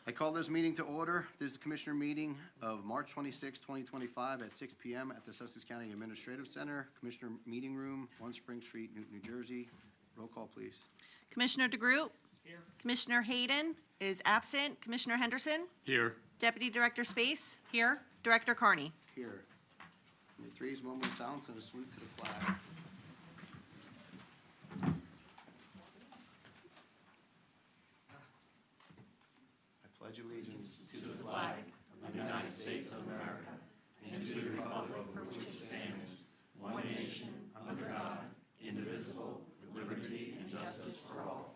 I call this meeting to order. This is the Commissioner meeting of March 26, 2025 at 6 p.m. at the Sussex County Administrative Center, Commissioner Meeting Room, 1 Spring Street, Newton, New Jersey. Roll call, please. Commissioner DeGroot? Here. Commissioner Hayden is absent. Commissioner Henderson? Here. Deputy Director Space? Here. Director Carney? Here. And the 3 is moment of silence and a salute to the flag. I pledge allegiance to the flag of the United States of America and to the republic for which it stands, one nation, under God, indivisible, with liberty and justice for all.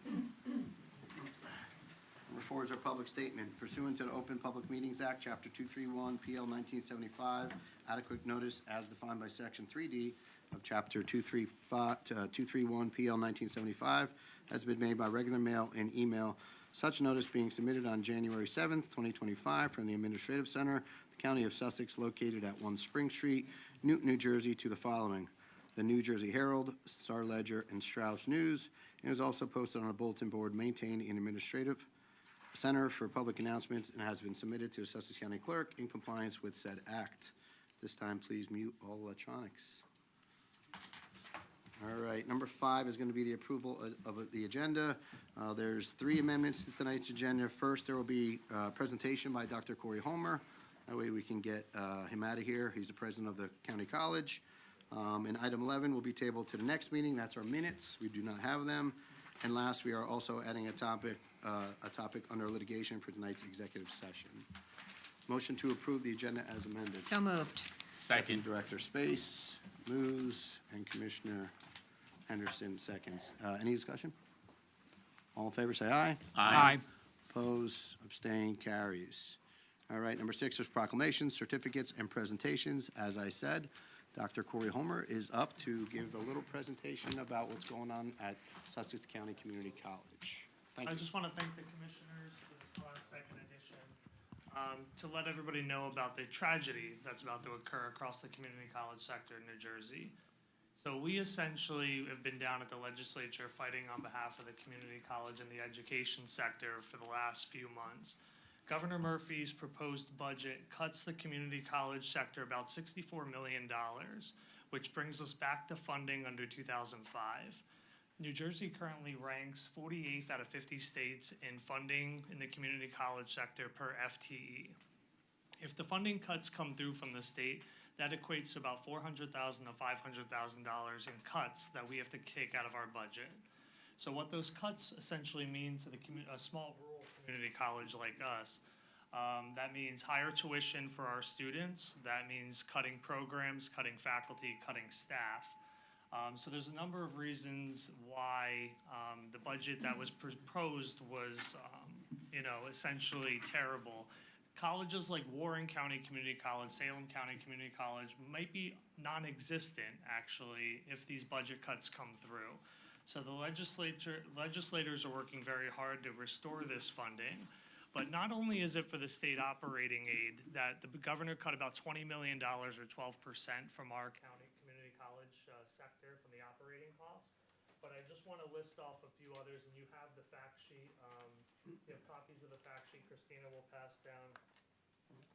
Number 4 is our public statement. Pursuant to the Open Public Meetings Act, Chapter 231, PL 1975, adequate notice as defined by Section 3D of Chapter 231, PL 1975, has been made by regular mail and email. Such notice being submitted on January 7th, 2025, from the Administrative Center, the County of Sussex, located at 1 Spring Street, Newton, New Jersey, to the following: the New Jersey Herald, Star Ledger, and Strauss News, and is also posted on a bulletin board maintained in Administrative Center for Public Announcements and has been submitted to the Sussex County Clerk in compliance with said act. This time, please mute all electronics. All right, number 5 is going to be the approval of the agenda. There's 3 amendments to tonight's agenda. First, there will be a presentation by Dr. Corey Homer. That way we can get him out of here. He's the president of the county college. And item 11 will be tabled to the next meeting. That's our minutes. We do not have them. And last, we are also adding a topic under litigation for tonight's executive session. Motion to approve the agenda as amended. So moved. Second. Director Space moves, and Commissioner Henderson seconds. Any discussion? All in favor, say aye. Aye. Oppose, abstain, carries. All right, number 6 is proclamations, certificates, and presentations. As I said, Dr. Corey Homer is up to give a little presentation about what's going on at Sussex County Community College. Thank I you. just want to thank the commissioners for this last second edition. To let everybody know about the tragedy that's about to occur across the community college sector in New Jersey. So we essentially have been down at the legislature fighting on behalf of the community college and the education sector for the last few months. Governor Murphy's proposed budget cuts the community college sector about $64 million, which brings us back to funding under 2005. New Jersey currently ranks 48th out of 50 states in funding in the community college sector per FTE. If the funding cuts come through from the state, that equates to about $400,000 to $500,000 in cuts that we have to take out of our budget. So what those cuts essentially mean to a small rural community college like us, that means higher tuition for our students. That means cutting programs, cutting faculty, cutting staff. So there's a number of reasons why the budget that was proposed was, essentially terrible. Colleges like Warren County Community College, Salem County Community College might be non-existent, actually, if these budget cuts come through. So the legislators are working very hard to restore this funding. But not only is it for the state operating aid that the governor cut about $20 million or 12% from our county community college sector from the operating costs, but I just want to list off a few others, and you have the fact sheet. You have copies of the fact sheet Christina will pass down.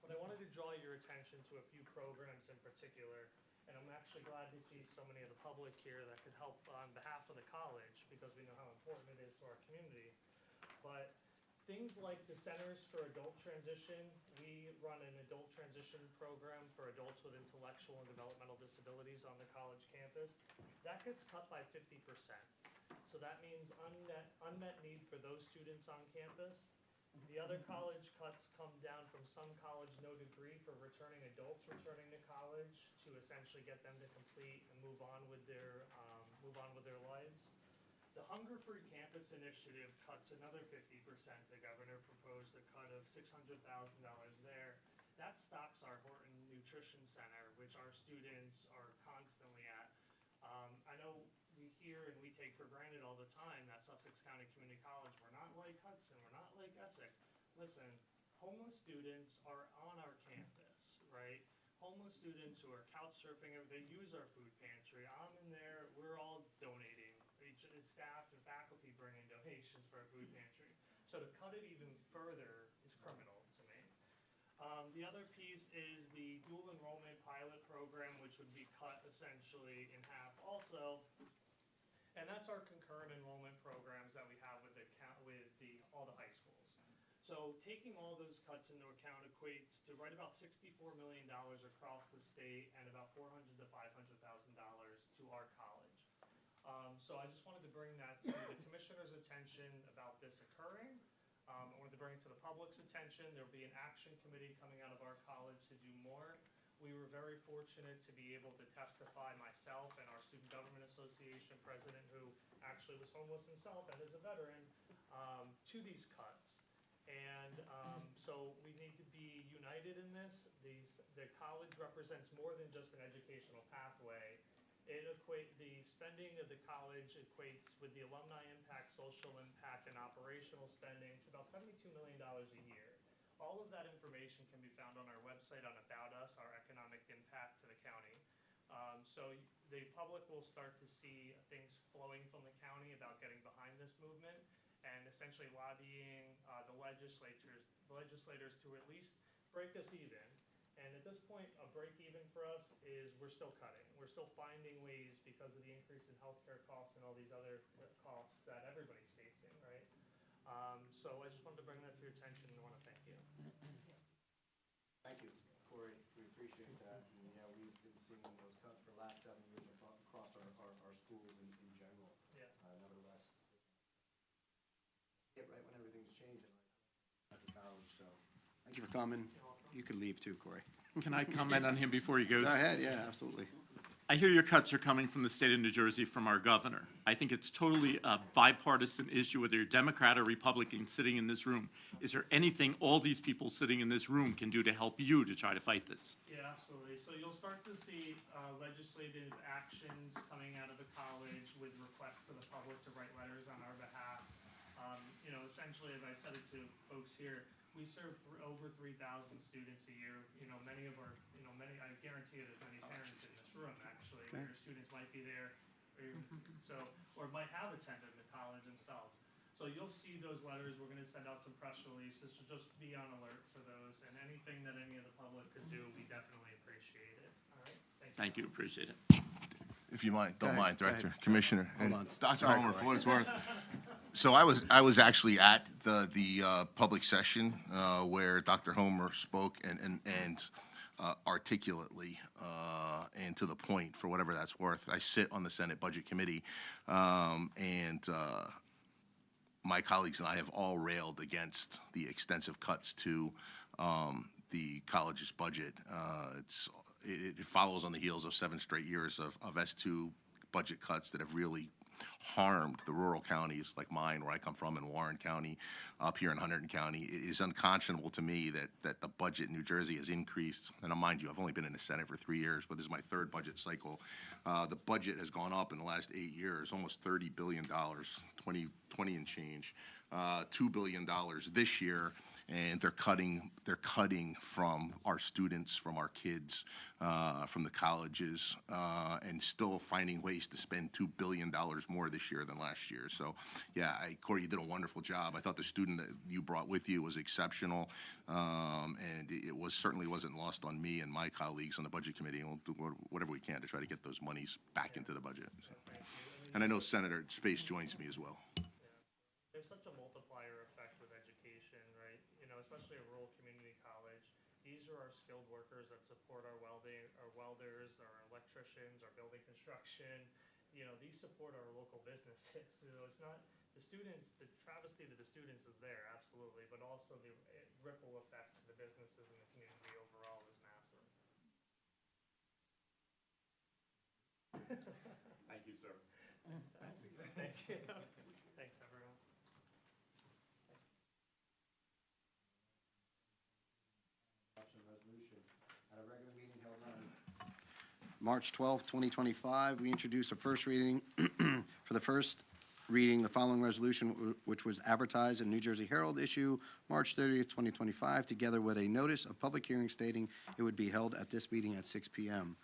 But I wanted to draw your attention to a few programs in particular, and I'm actually glad to see so many of the public here that could help on behalf of the college, because we know how important it is to our community. But things like the Centers for Adult Transition, we run an adult transition program for adults with intellectual and developmental disabilities on the college campus. That gets cut by 50%. So that means unmet need for those students on campus. The other college cuts come down from some college no degree for returning adults returning to college to essentially get them to complete and move on with their lives. The Hunger Free Campus Initiative cuts another 50%. The governor proposed a cut of $600,000 there. That stocks our Horton Nutrition Center, which our students are constantly at. I know we hear and we take for granted all the time that Sussex County Community College, we're not like Hudson, we're not like Essex. Listen, homeless students are on our campus, right? Homeless students who are couch surfing, they use our food pantry. I'm in there, we're all donating. Staff and faculty bring in donations for our food pantry. So to cut it even further is criminal to me. The other piece is the dual enrollment pilot program, which would be cut essentially in half also. And that's our concurrent enrollment programs that we have with all the high schools. So taking all those cuts into account equates to right about $64 million across the state and about $400,000 to $500,000 to our college. So I just wanted to bring that to the commissioner's attention about this occurring. I wanted to bring it to the public's attention. There'll be an action committee coming out of our college to do more. We were very fortunate to be able to testify, myself and our Student Government Association president, who actually was homeless himself and is a veteran, to these cuts. And so we need to be united in this. The college represents more than just an educational pathway. The spending of the college equates with the alumni impact, social impact, and operational spending to about $72 million a year. All of that information can be found on our website on About Us, our economic impact to the county. So the public will start to see things flowing from the county about getting behind this movement and essentially lobbying the legislators to at least break us even. And at this point, a break even for us is we're still cutting. We're still finding ways because of the increase in healthcare costs and all these other costs that everybody's facing, right? So I just wanted to bring that to your attention and want to thank you. Thank you, Corey. We appreciate that. And yeah, we've been seeing those cuts for the last 7 years across our schools in general. Yeah. Nevertheless, get right when everything's changing at the college, so. Thank you for coming. You can leave too, Corey. Can I comment on him before he goes? Go ahead, yeah, absolutely. I hear your cuts are coming from the state of New Jersey, from our governor. I think it's totally a bipartisan issue, whether you're Democrat or Republican sitting in this room. Is there anything all these people sitting in this room can do to help you to try to fight this? Yeah, absolutely. So you'll start to see legislative actions coming out of the college with requests to the public to write letters on our behalf. Essentially, as I said it to folks here, we serve over 3,000 students a year. Many of our, I guarantee you there's many parents in this room, actually, where your students might be there, or might have attended the college themselves. So you'll see those letters. We're going to send out some press releases, so just be on alert for those. And anything that any of the public could do, we definitely appreciate it. All right? Thank you, appreciate it. If you mind, don't Go ahead, mind, go Director, ahead. Commissioner, and on. Dr. Sorry, Homer, Corey. for what it's worth. So I was actually at the public session where Dr. Homer spoke and articulately and to the point, for whatever that's worth. I sit on the Senate Budget Committee, and my colleagues and I have all railed against the extensive cuts to the college's budget. It follows on the heels of 7 straight years of S2 budget cuts that have really harmed the rural counties like mine, where I come from, in Warren County, up here in Hunterdon County. It is unconscionable to me that the budget in New Jersey has increased. And mind you, I've only been in the Senate for 3 years, but this is my 3rd budget cycle. The budget has gone up in the last 8 years, almost $30 billion, 20 and change, $2 billion this year. And they're cutting from our students, from our kids, from the colleges, and still finding ways to spend $2 billion more this year than last year. So, yeah, Corey, you did a wonderful job. I thought the student that you brought with you was exceptional, and it certainly wasn't lost on me and my colleagues on the Budget Committee. And we'll do whatever we can to try to get those monies back into the budget. So. And I know Senator Space joins me as well. There's such a multiplier effect with education, right? Especially a rural community college. These are our skilled workers that support our welders, our electricians, our building construction. These support our local businesses. So it's not the students. The travesty to the students is there, absolutely, but also the ripple effect to the businesses and the community overall is massive. Thank you, sir. Thank you. Thanks, everyone. Resolution. At a regular meeting held on March 12th, 2025, we introduced a first reading for the first reading, the following resolution, which was advertised in New Jersey Herald issue March 30th, 2025, together with a notice of public hearing stating it would be held at this meeting at 6 p.m.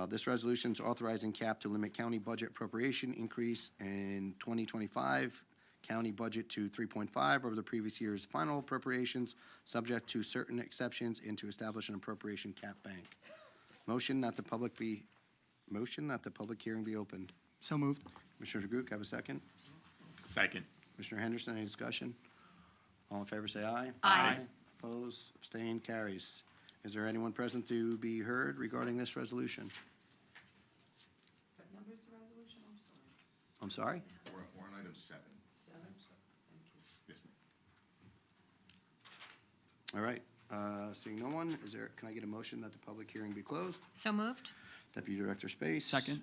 This resolution is authorizing CAP to limit county budget appropriation increase in 2025. county budget to 3.5 over the previous year's final appropriations, subject to certain exceptions, and to establish an appropriation cap bank. Motion that the public hearing be opened. So moved. Commissioner DeGroot, have a second? Second. Commissioner Henderson, any discussion? All in favor, say aye. Aye. Oppose, abstain, carries. Is there anyone present to be heard regarding this resolution? What number is the resolution? I'm sorry. I'm sorry? We're on item 7. 7? Thank you. Yes, ma'am. All right, seeing no one, can I get a motion that the public hearing be closed? So moved. Deputy Director Space. Second.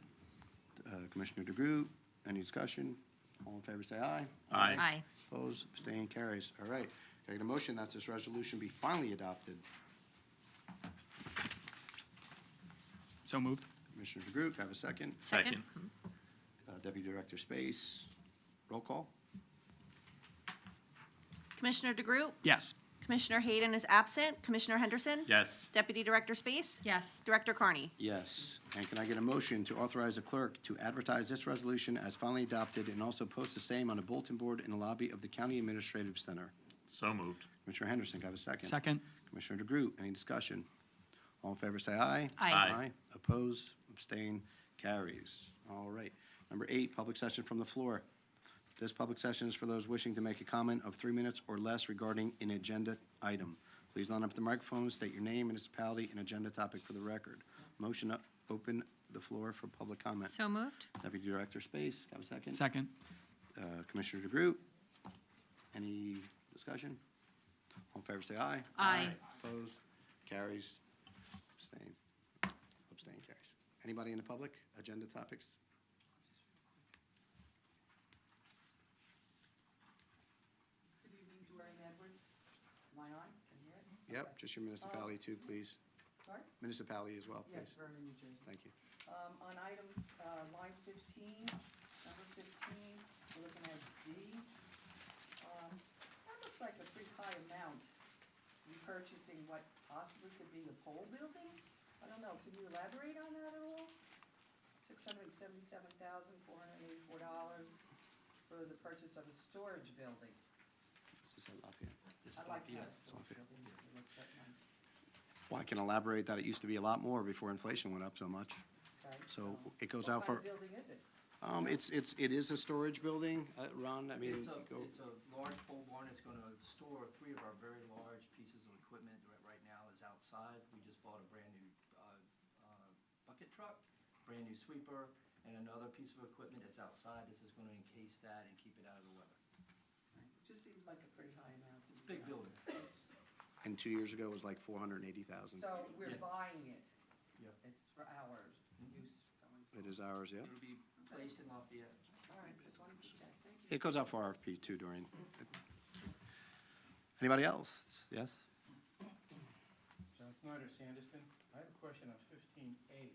Commissioner DeGroot, any discussion? All in favor, say aye. Aye. Opposed, abstained, carries. All right, can I get a motion that this resolution be finally adopted? So moved. Commissioner DeGroot, have a second? Second. Deputy Director Space, roll call? Commissioner DeGroot, Yes. Commissioner Hayden is absent. Commissioner Henderson? Yes. Deputy Director Space? Yes. Director Carney? Yes. And can I get a motion to authorize the clerk to advertise this resolution as finally adopted and also post the same on a bulletin board in the lobby of the County Administrative Center? So moved. Commissioner Henderson, can I have a second? Second. Commissioner DeGroot, any discussion? All in favor, say aye. Aye. Oppose, abstain, carries. All right. Number 8, public session from the floor. This public session is for those wishing to make a comment of 3 minutes or less regarding an agenda item. Please line up at the microphone, state your name, municipality, and agenda topic for the record. Motion to open the floor for public comment. So moved? Deputy Director Space, have a second? Second. Commissioner DeGroot, any discussion? All in favor, say aye. Aye. Opposed, carries, abstain, carries. Anybody in the public, agenda topics? Good evening, Doreen Edwards. Am I on? Can you hear it? Yep, just your municipality too, please. Sorry? Municipality as well, Yes, please. Vernon, New Jersey. Thank you. On item, line 15, number 15, we're looking at D. That looks like a pretty high amount to be purchasing what possibly could be a pole building? I don't know, can you elaborate on that at all? $677,484 for the purchase of a storage building. This is Lafayette. I like that It's storage Lafayette. building, it looks that nice. Well, I can elaborate that it used to be a lot more before inflation went up so much. Okay, So it goes out for, What kind of building is it? it is a storage building, Ron, I mean, It's a, go, it's a large pole barn, it's gonna store 3 of our very large pieces of equipment that right now is outside. We just bought a brand new, bucket truck, brand new sweeper, and another piece of equipment that's outside. This is gonna encase that and keep it out of the weather. Just seems like a pretty high amount. It's a big building. and 2 years ago it was like 480,000. So we're Yeah. buying it? Yeah. It's for our use going It forward? is ours, yeah. It'll be placed in Lafayette. All right, just wanted to check, thank you. It goes out for RFP too, Doreen. Anybody else? Yes? John Snyder, Sandyston. I have a question on 15A.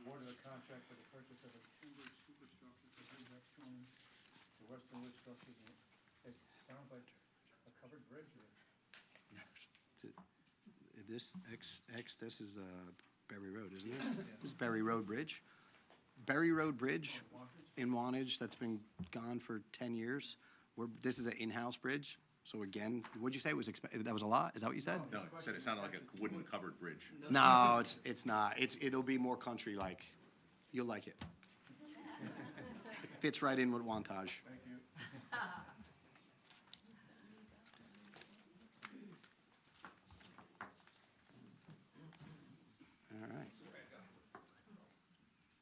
Award of a contract for the purchase of a timber superstructure for Blueback Towing, the Western Wood Structures. It sounds like a covered bridge or This is Berry Road, isn't it? This is Berry Road Bridge. Berry Road Bridge in Wantage, that's been gone for 10 years. This is an in-house bridge, so again, what'd you say, that was a lot? Is that what you said? No, it said it sounded like a wooden covered bridge. No, it's not. It'll be more country-like. You'll like it. It fits right in with Wantage. Thank you. All right.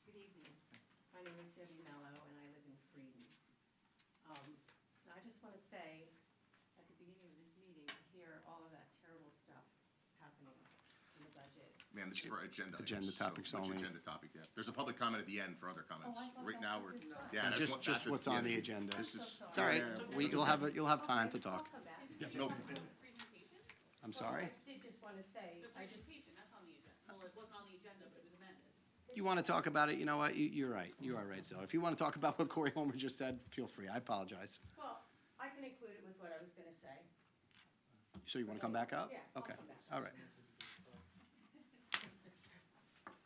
Good evening. My name is Debbie Mello, and I live in Frieden. And I just want to say, at the beginning of this meeting, to hear all of that terrible stuff happening in the budget. Ma'am, this is for agenda items. Agenda topics Which only. agenda topic, yeah. There's a public comment at the end for other comments. I thought Right that's now, what we're, this was. yeah. that's Just that's what's it, on yeah. the agenda. This is, It's all right. You'll have time to talk. I'll come back. no, I'm sorry? I did just want to say, The presentation, that's on the agenda. Well, it wasn't on the agenda, but it was amended. You want to talk about it, you know what, you're right, you are right, Sil. If you want to talk about what Corey Homer just said, feel free, I apologize. well, I can include it with what I was going to say. So you want to come back up? Yeah, I'll Okay, come back. all right.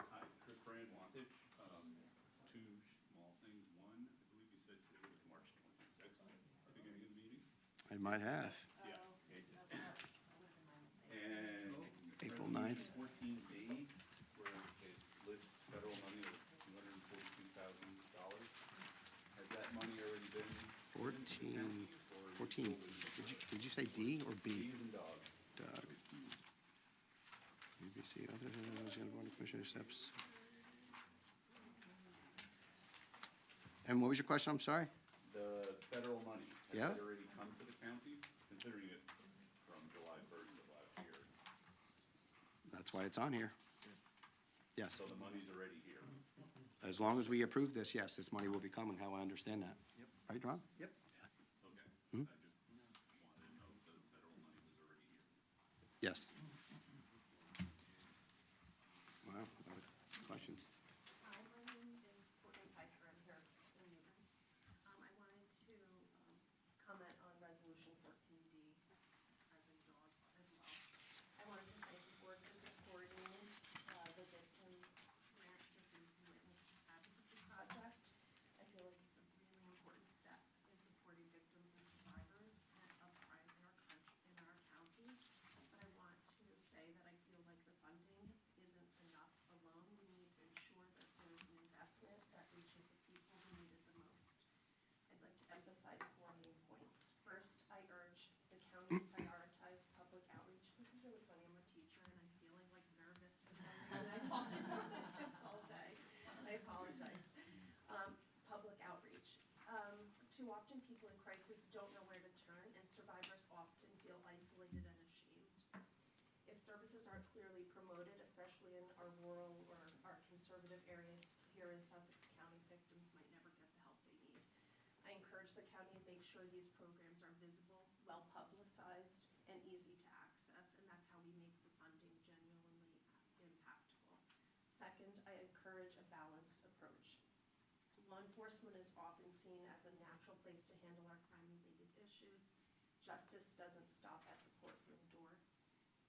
Hi, Chris Brand, Wantage. Two small things. One, I believe you said today was March 26th. might have. Yeah. And. April 9th. 14B, where it lists federal money of $242,000. Has that money already been? 14. Did you say D or B? D as in dog. Doug. UBC, other Board of Commissioner steps. And what was your question? I'm sorry? The federal money. Yeah. Has that already come to the county, considering it from July 1st of last year? That's why it's on here. Yes. So the money's already here. As long as we approve this, yes, this money will be coming, how I understand that. Yep. Right, Ron? Yep. Okay. Hmm? I just wanted to know that the federal money was already here. Yes. Wow, a lot of questions. Hi, my name is Courtney Piper, I'm here in Newbern. I wanted to comment on Resolution 14D, as in dog, as well. I wanted to thank the board for supporting the Victims Grant to the Witness Advocacy Project. I feel like it's a really important step in supporting victims and survivors of crime in our country, in our county. But I want to say that I feel like the funding isn't enough alone. We need to ensure that there's an investment that reaches the people who need it the most. I'd like to emphasize 4 main points. First, I urge the county to prioritize public outreach. This is really funny, I'm a teacher and I'm feeling like nervous for some reason. I talk about the kids all day. I apologize. Public outreach. Too often people in crisis don't know where to turn, and survivors often feel isolated and ashamed. If services aren't clearly promoted, especially in our rural or our conservative areas here in Sussex County, victims might never get the help they need. I encourage the county to make sure these programs are visible, well publicized, and easy to access, and that's how we make the funding genuinely impactful. Second, I encourage a balanced approach. Law enforcement is often seen as a natural place to handle our crime-related issues. Justice doesn't stop at the courtroom door.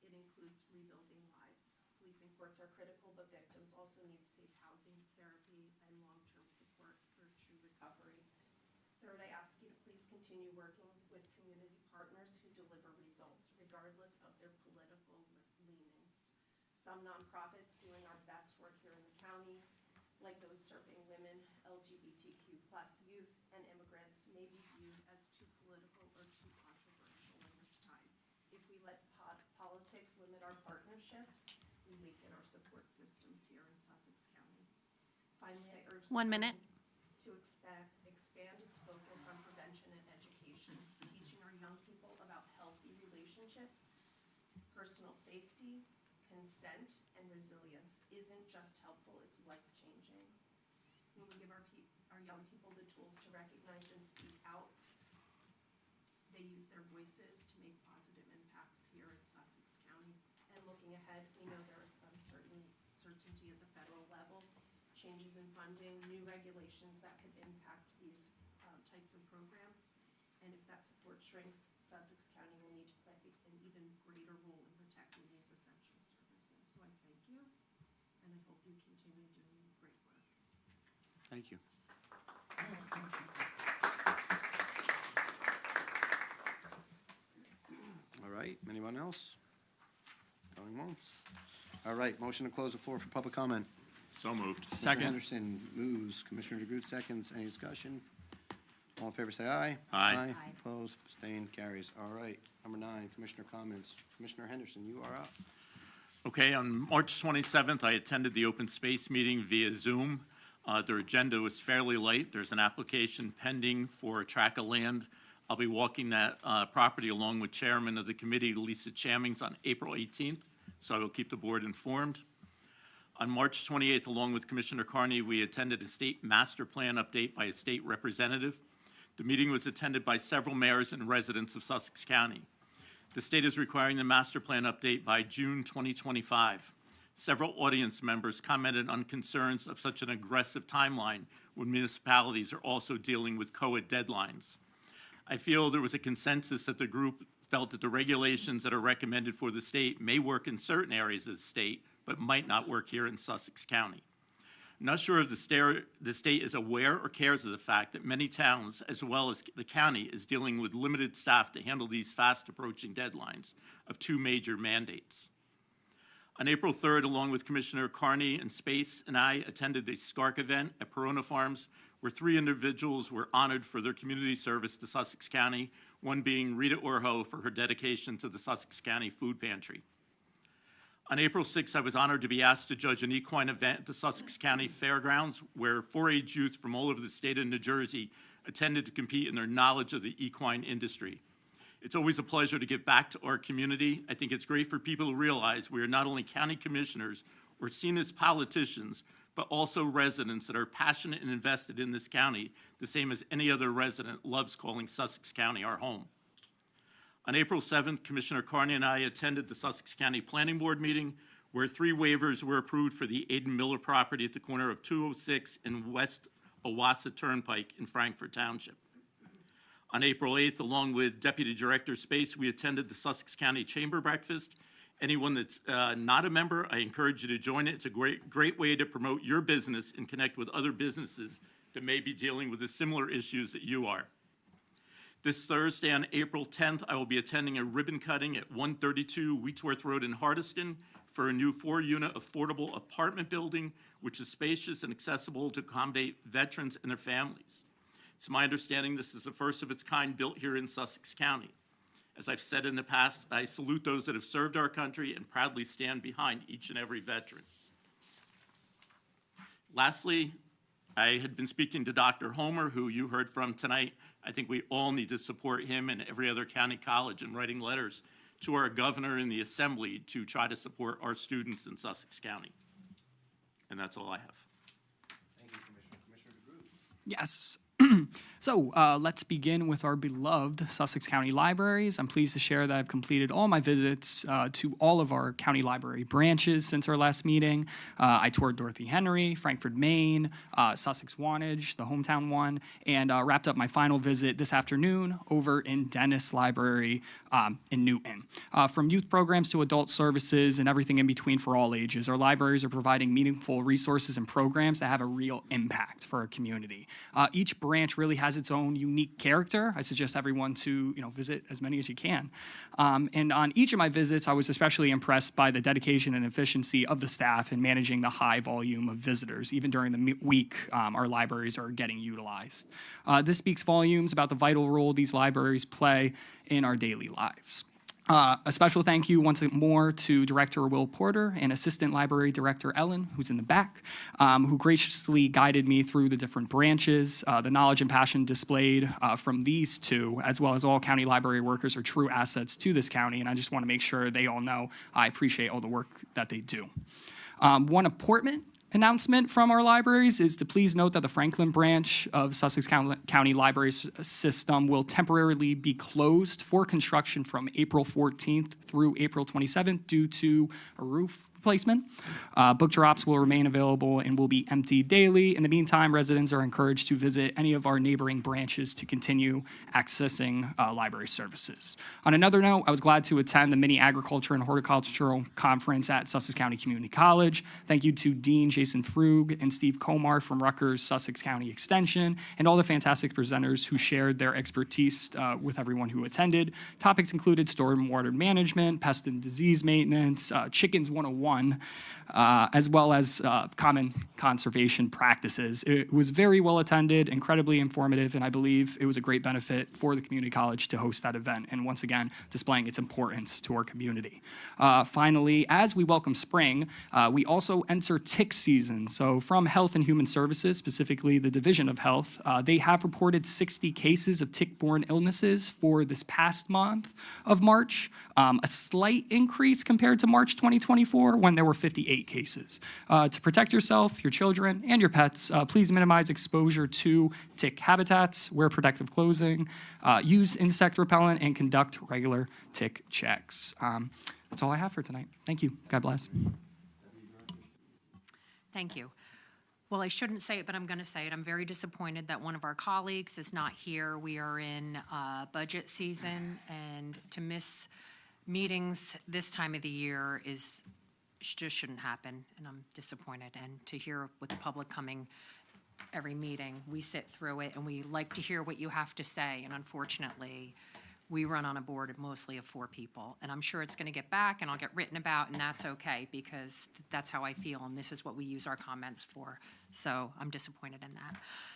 It includes rebuilding lives. Policing courts are critical, but victims also need safe housing, therapy, and long-term support for true recovery. Third, I ask you to please continue working with community partners who deliver results, regardless of their political leanings. Some nonprofits doing our best work here in the county, like those serving women, LGBTQ+ youth, and immigrants, may be viewed as too political or too controversial in this time. If we let politics limit our partnerships, we weaken our support systems here in Sussex County. Finally, I urge the 1 minute. county to expand its focus on prevention and education, teaching our young people about healthy relationships, personal safety, consent, and resilience isn't just helpful, it's life-changing. When we give our young people the tools to recognize and speak out, they use their voices to make positive impacts here in Sussex County. And looking ahead, we know there is uncertainty at the federal level, changes in funding, new regulations that could impact these types of programs. And if that support shrinks, Sussex County will need to play an even greater role in protecting these essential services. So I thank you, and I hope you continue doing great work. Thank you. All right, anyone else? Going once? All right, motion to close the floor for public comment. So moved. Commissioner Second. Henderson moves, Commissioner DeGroot seconds, any discussion? All in favor, say aye. Aye. Opposed, abstained, carries. All right, number 9, Commissioner comments. Commissioner Henderson, you are up. Okay, on March 27th, I attended the open space meeting via Zoom. Their agenda was fairly light. There's an application pending for a tract of land. I'll be walking that property along with Chairman of the committee, Lisa Chamings, on April 18th, so I will keep the board informed. On March 28th, along with Commissioner Carney, we attended a state master plan update by a state representative. The meeting was attended by several mayors and residents of Sussex County. The state is requiring the master plan update by June 2025. Several audience members commented on concerns of such an aggressive timeline when municipalities are also dealing with COA deadlines. I feel there was a consensus that the group felt that the regulations that are recommended for the state may work in certain areas of the state, but might not work here in Sussex County. I'm not sure if the state is aware or cares of the fact that many towns, as well as the county, is dealing with limited staff to handle these fast-approaching deadlines of 2 major mandates. On April 3rd, along with Commissioner Carney and Space and I attended the SCARC event at Perona Farms, where 3 individuals were honored for their community service to Sussex County, one being Rita Orho for her dedication to the Sussex County Food Pantry. On April 6th, I was honored to be asked to judge an equine event at the Sussex County Fairgrounds, where 4-H youth from all over the state of New Jersey attended to compete in their knowledge of the equine industry. It's always a pleasure to give back to our community. I think it's great for people to realize we are not only county commissioners or seen as politicians, but also residents that are passionate and invested in this county, the same as any other resident loves calling Sussex County our home. On April 7th, Commissioner Carney and I attended the Sussex County Planning Board meeting, where 3 waivers were approved for the Aiden Miller property at the corner of 206 and West Owasso Turnpike in Frankfort Township. On April 8th, along with Deputy Director Space, we attended the Sussex County Chamber Breakfast. Anyone that's not a member, I encourage you to join it. It's a great way to promote your business and connect with other businesses that may be dealing with the similar issues that you are. This Thursday, on April 10th, I will be attending a ribbon cutting at 132 Wheatsworth Road in Hardiston for a new 4-unit affordable apartment building, which is spacious and accessible to accommodate veterans and their families. It's my understanding this is the first of its kind built here in Sussex County. As I've said in the past, I salute those that have served our country and proudly stand behind each and every veteran. Lastly, I had been speaking to Dr. Homer, who you heard from tonight. I think we all need to support him and every other county college in writing letters to our governor and the assembly to try to support our students in Sussex County. And that's all I have. Thank you, Commissioner. Commissioner DeGroot. Yes. So let's begin with our beloved Sussex County Libraries. I'm pleased to share that I've completed all my visits to all of our county library branches since our last meeting. I toured Dorothy Henry, Frankfort, Maine, Sussex Wantage, the hometown one, and wrapped up my final visit this afternoon over in Dennis Library in Newton. From youth programs to adult services and everything in between for all ages, our libraries are providing meaningful resources and programs that have a real impact for our community. Each branch really has its own unique character. I suggest everyone to visit as many as you can. And on each of my visits, I was especially impressed by the dedication and efficiency of the staff in managing the high volume of visitors. Even during the week, our libraries are getting utilized. This speaks volumes about the vital role these libraries play in our daily lives. A special thank you once more to Director Will Porter and Assistant Library Director Ellen, who's in the back, who graciously guided me through the different branches. The knowledge and passion displayed from these two, as well as all county library workers, are true assets to this county, and I just want to make sure they all know I appreciate all the work that they do. One appointment announcement from our libraries is to please note that the Franklin branch of Sussex County Library System will temporarily be closed for construction from April 14th through April 27th due to a roof replacement. Book drops will remain available and will be emptied daily. In the meantime, residents are encouraged to visit any of our neighboring branches to continue accessing library services. On another note, I was glad to attend the mini agriculture and horticultural conference at Sussex County Community College. Thank you to Dean Jason Frug and Steve Komar from Rutgers Sussex County Extension and all the fantastic presenters who shared their expertise with everyone who attended. Topics included stormwater management, pest and disease maintenance, Chickens 101, as well as common conservation practices. It was very well attended, incredibly informative, and I believe it was a great benefit for the community college to host that event, and once again, displaying its importance to our community. Finally, as we welcome spring, we also enter tick season. So from Health and Human Services, specifically the Division of Health, they have reported 60 cases of tick-borne illnesses for this past month of March, a slight increase compared to March 2024 when there were 58 cases. To protect yourself, your children, and your pets, please minimize exposure to tick habitats, wear protective clothing, use insect repellent, and conduct regular tick checks. That's all I have for tonight. Thank you. God bless. Thank you. Well, I shouldn't say it, but I'm going to say it. I'm very disappointed that one of our colleagues is not here. We are in budget season, and to miss meetings this time of the year is just shouldn't happen, and I'm disappointed. And to hear with the public coming every meeting, we sit through it, and we like to hear what you have to say, and unfortunately, we run on a board of mostly of 4 people, and I'm sure it's gonna get back, and I'll get written about, and that's okay, because that's how I feel, and this is what we use our comments for. So I'm disappointed in that.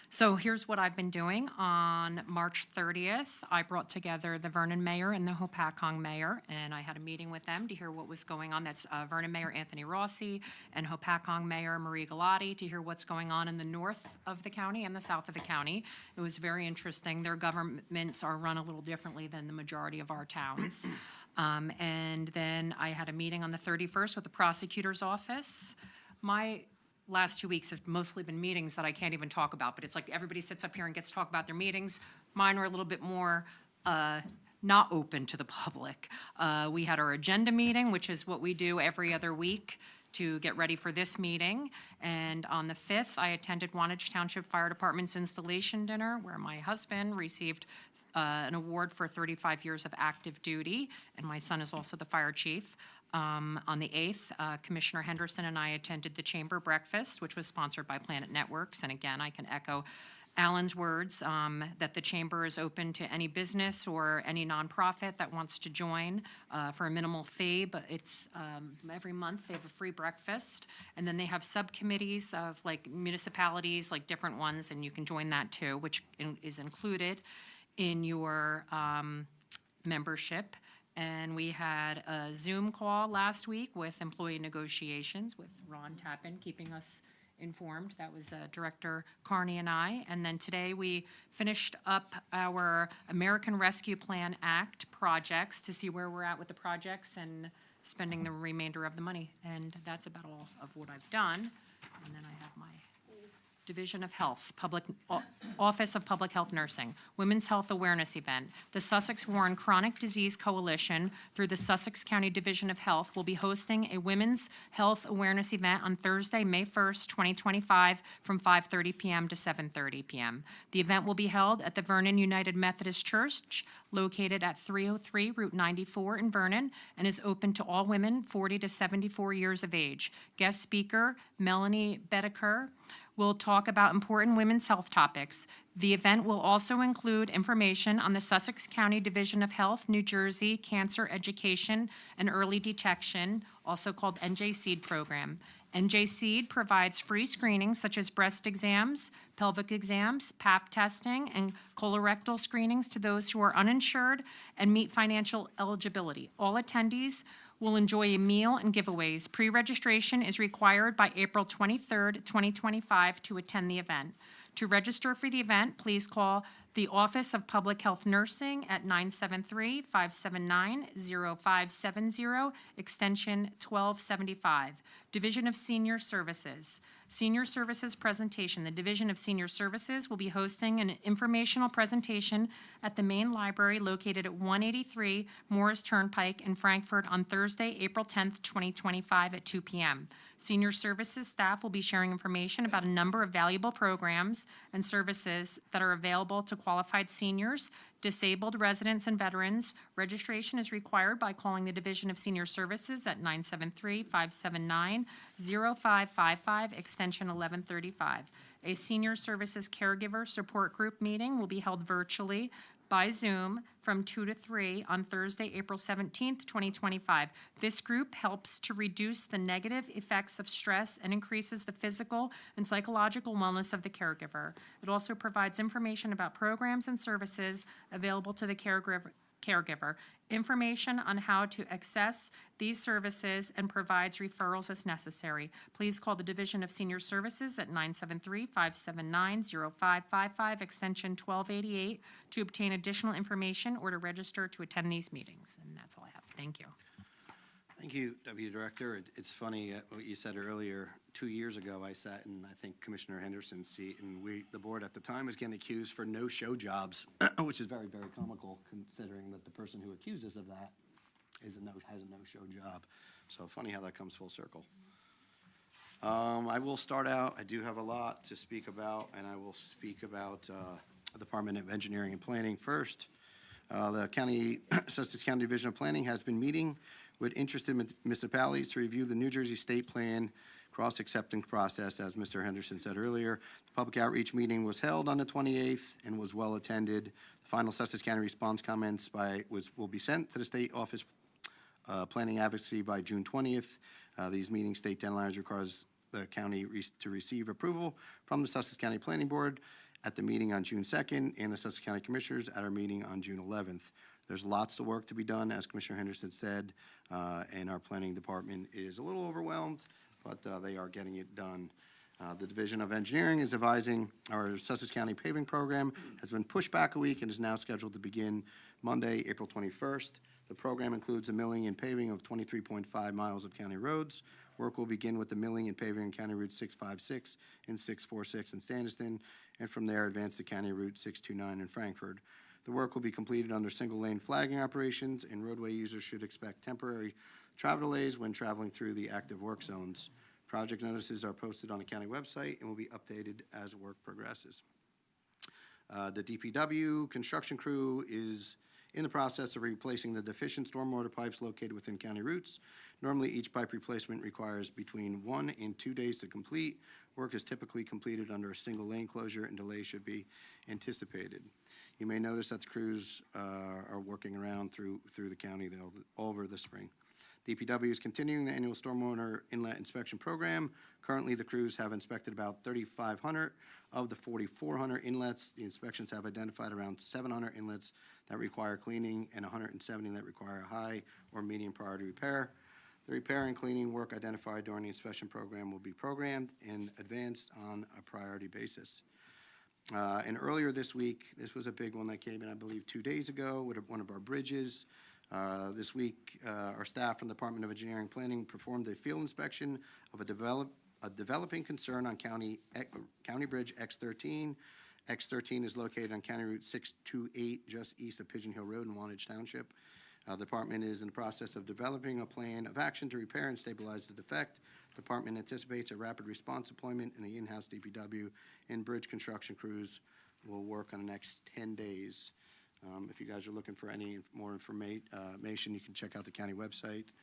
So here's what I've been doing. On March 30th, I brought together the Vernon mayor and the Hopatcong mayor, and I had a meeting with them to hear what was going on. That's Vernon mayor Anthony Rossi and Hopatcong mayor Marie Galati, to hear what's going on in the north of the county and the south of the county. It was very interesting. Their governments are run a little differently than the majority of our towns. And then I had a meeting on the 31st with the prosecutor's office. My last 2 weeks have mostly been meetings that I can't even talk about, but it's like everybody sits up here and gets to talk about their meetings. Mine were a little bit more not open to the public. We had our agenda meeting, which is what we do every other week to get ready for this meeting. And on the 5th, I attended Wantage Township Fire Department's installation dinner, where my husband received an award for 35 years of active duty, and my son is also the fire chief. On the 8th, Commissioner Henderson and I attended the chamber breakfast, which was sponsored by Planet Networks. And again, I can echo Alan's words that the chamber is open to any business or any nonprofit that wants to join for a minimal fee, but it's every month they have a free breakfast. And then they have subcommittees of like municipalities, like different ones, and you can join that too, which is included in your membership. And we had a Zoom call last week with employee negotiations with Ron Tappan, keeping us informed. That was Director Carney and I. And then today we finished up our American Rescue Plan Act projects to see where we're at with the projects and spending the remainder of the money. And that's about all of what I've done. And then I have my Division of Health, Office of Public Health Nursing, Women's Health Awareness Event. The Sussex Warren Chronic Disease Coalition, through the Sussex County Division of Health, will be hosting a Women's Health Awareness Event on Thursday, May 1st, 2025, from 5:30 p.m. to 7:30 p.m. The event will be held at the Vernon United Methodist Church, located at 303 Route 94 in Vernon, and is open to all women 40 to 74 years of age. Guest speaker, Melanie Bedeker, will talk about important women's health topics. The event will also include information on the Sussex County Division of Health, New Jersey Cancer Education and Early Detection, also called NJ-SEED program. NJ-SEED provides free screenings such as breast exams, pelvic exams, Pap testing, and colorectal screenings to those who are uninsured and meet financial eligibility. All attendees will enjoy a meal and giveaways. Pre-registration is required by April 23rd, 2025 to attend the event. To register for the event, please call the Office of Public Health Nursing at 973-579-0570, extension 1275. Division of Senior Services. Senior Services presentation. The Division of Senior Services will be hosting an informational presentation at the main library located at 183 Morris Turnpike in Frankfurt on Thursday, April 10th, 2025 at 2 p.m. Senior Services staff will be sharing information about a number of valuable programs and services that are available to qualified seniors, disabled residents, and veterans. Registration is required by calling the Division of Senior Services at 973-579-0555, extension 1135. A Senior Services Caregiver Support Group meeting will be held virtually by Zoom from 2 to 3 on Thursday, April 17th, 2025. This group helps to reduce the negative effects of stress and increases the physical and psychological wellness of the caregiver. It also provides information about programs and services available to the caregiver, information on how to access these services, and provides referrals as necessary. Please call the Division of Senior Services at 973-579-0555, extension 1288, to obtain additional information or to register to attend these meetings. And that's all I have. Thank you. Thank you, Deputy Director. It's funny what you said earlier. 2 years ago, I sat in, I think, Commissioner Henderson's seat, and the board at the time was getting accused for no-show jobs, which is very, very comical, considering that the person who accuses of that has a no-show job. So funny how that comes full circle. I will start out. I do have a lot to speak about, and I will speak about the Department of Engineering and Planning first. The Sussex County Division of Planning has been meeting with interested municipalities to review the New Jersey State Plan cross-acceptance process. As Mr. Henderson said earlier, the public outreach meeting was held on the 28th and was well-attended. The final Sussex County response comments will be sent to the State Office Planning Advocacy by June 20th. These meeting state deadlines requires the county to receive approval from the Sussex County Planning Board at the meeting on June 2nd and the Sussex County Commissioners at our meeting on June 11th. There's lots of work to be done, as Commissioner Henderson said, and our planning department is a little overwhelmed, but they are getting it done. The Division of Engineering is advising our Sussex County paving program has been pushed back a week and is now scheduled to begin Monday, April 21st. The program includes a milling and paving of 23.5 miles of county roads. Work will begin with the milling and paving on County Route 656 and 646 in Sandiston, and from there advance to County Route 629 in Frankfurt. The work will be completed under single-lane flagging operations, and roadway users should expect temporary travel delays when traveling through the active work zones. Project notices are posted on the county website and will be updated as work progresses. The DPW construction crew is in the process of replacing the deficient stormwater pipes located within county routes. Normally, each pipe replacement requires between 1 and 2 days to complete. Work is typically completed under a single lane closure, and delays should be anticipated. You may notice that the crews are working around through the county all over the spring. DPW is continuing the annual stormwater inlet inspection program. Currently, the crews have inspected about 3,500 of the 4,400 inlets. The inspections have identified around 700 inlets that require cleaning and 170 that require a high or medium priority repair. The repair and cleaning work identified during the inspection program will be programmed and advanced on a priority basis. And earlier this week, this was a big one that came in, I believe, 2 days ago with one of our bridges. This week, our staff from the Department of Engineering and Planning performed a field inspection of a developing concern on County Bridge X13. X13 is located on County Route 628, just east of Pigeon Hill Road in Wantage Township. The department is in the process of developing a plan of action to repair and stabilize the defect. The department anticipates a rapid response deployment in the in-house DPW and bridge construction crews will work on the next 10 days. If you guys are looking for any more information, you can check out the county website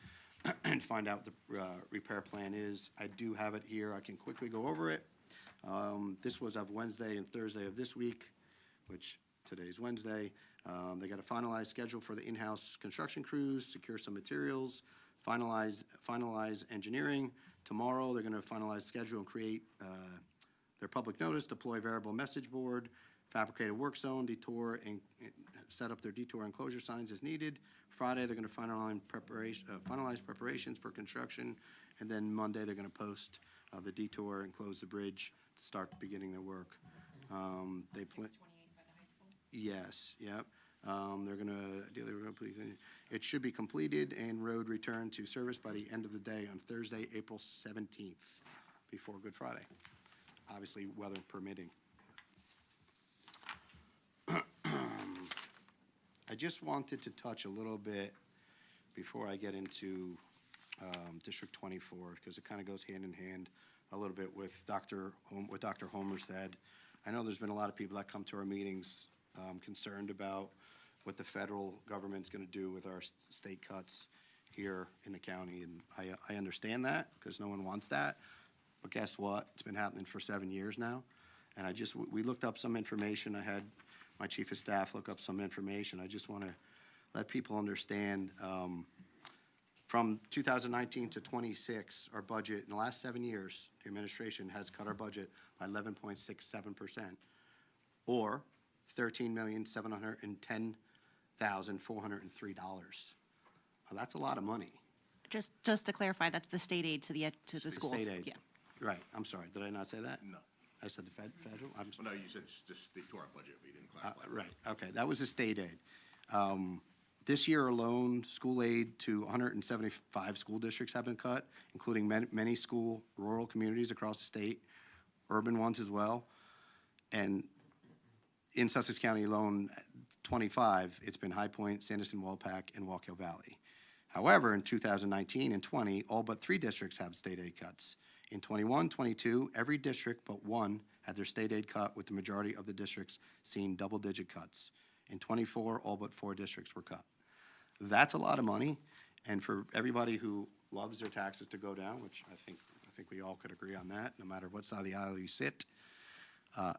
and find out what the repair plan is. I do have it here. I can quickly go over it. This was of Wednesday and Thursday of this week, which today's Wednesday. They got a finalized schedule for the in-house construction crews, secure some materials, finalize engineering. Tomorrow, they're going to finalize schedule and create their public notice, deploy variable message board, fabricate a work zone, detour, and set up their detour and closure signs as needed. Friday, they're going to finalize preparations for construction, and then Monday, they're going to post the detour and close the bridge to start beginning their work. They plan. 628 by the high school? Yes, yep. It should be completed and road returned to service by the end of the day on Thursday, April 17th, before Good Friday. Obviously, weather permitting. I just wanted to touch a little bit before I get into District 24, because it kind of goes hand in hand a little bit with what Dr. Homer said. I know there's been a lot of people that come to our meetings concerned about what the federal government's going to do with our state cuts here in the county, and I understand that, because no one wants that. But guess what? It's been happening for 7 years now, and we looked up some information. I had my chief of staff look up some information. I just want to let people understand, from 2019 to 26, our budget, in the last 7 years, the administration has cut our budget by 11.67%, or $13,710,403. That's a lot of money. Just to clarify, that's the state aid to the schools. State aid. Yeah. Right, I'm sorry, did I not say that? No. I said the federal? Well, no, you said just stick to our budget, we didn't clarify. Right, okay, that was the state aid. This year alone, school aid to 175 school districts have been cut, including many school rural communities across the state, urban ones as well. And in Sussex County alone, 25, it's been High Point, Sandiston, Walpack, and Wallkill Valley. However, in 2019 and 20, all but 3 districts have state aid cuts. In 21, 22, every district but one had their state aid cut, with the majority of the districts seeing double-digit cuts. In 24, all but 4 districts were cut. That's a lot of money, And for everybody who loves their taxes to go down, which I think we all could agree on that, no matter what side of the aisle you sit,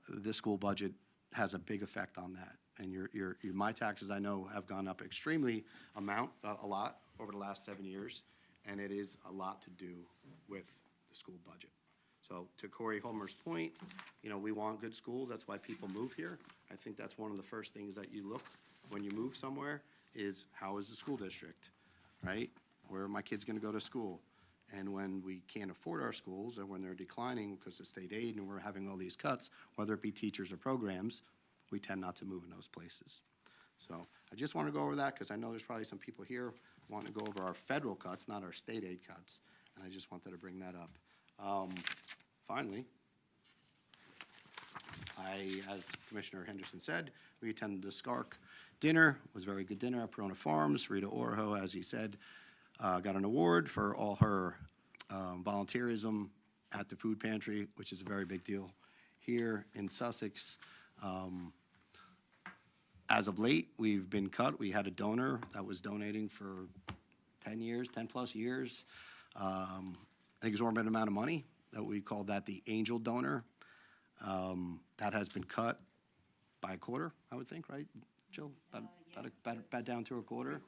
this school budget has a big effect on that. And my taxes, I know, have gone up extremely a lot over the last 7 years, and it is a lot to do with the school budget. So to Corey Homer's point, we want good schools. That's why people move here. I think that's one of the first things that you look when you move somewhere is how is the school district, right? Where are my kids going to go to school? And when we can't afford our schools and when they're declining because of state aid and we're having all these cuts, whether it be teachers or programs, we tend not to move in those places. So I just want to go over that because I know there's probably some people here wanting to go over our federal cuts, not our state aid cuts. And I just wanted to bring that up. Finally, as Commissioner Henderson said, we attended the SCARC dinner. It was a very good dinner at Perona Farms. Rita Orho, as he said, got an award for all her volunteerism at the food pantry, which is a very big deal here in Sussex. As of late, we've been cut. We had a donor that was donating for 10 plus years, an exorbitant amount of money that we called that the angel donor. That has been cut by a quarter, I would think, right, Jill? About down to a quarter.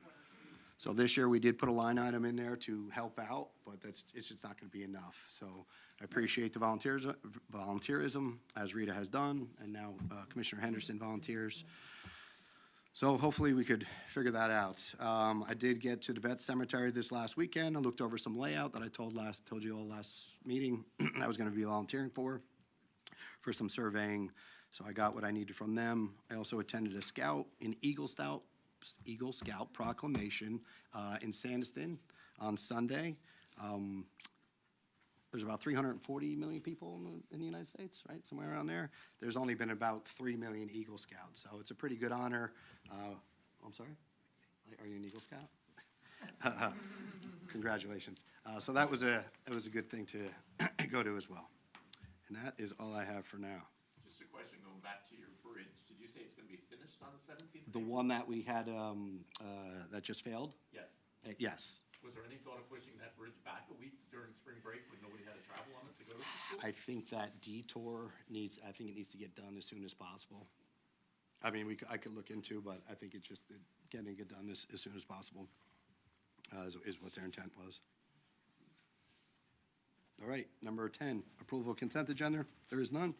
So this year, we did put a line item in there to help out, but it's just not going to be enough. So I appreciate the volunteerism, as Rita has done, and now Commissioner Henderson volunteers. So hopefully we could figure that out. I did get to the vet cemetery this last weekend. I looked over some layout that I told you all last meeting I was going to be volunteering for some surveying. So I got what I needed from them. I also attended an Eagle Scout proclamation in Sandiston on Sunday. There's about 340 million people in the United States, right? Somewhere around there. There's only been about 3 million Eagle Scouts, so it's a pretty good honor. I'm sorry? Are you an Eagle Scout? Congratulations. So that was a good thing to go to as well. And that is all I have for now. Just a question, going back to your bridge, did you say it's going to be finished on the 17th? The one that we had that just failed? Yes. Yes. Was there any thought of pushing that bridge back a week during spring break when nobody had to travel on it to go to the school? I think that detour needs to get done as soon as possible. I mean, I could look into, but I think it's just getting it done as soon as possible is what their intent was. All right, number 10, approval of consent agenda. There is none.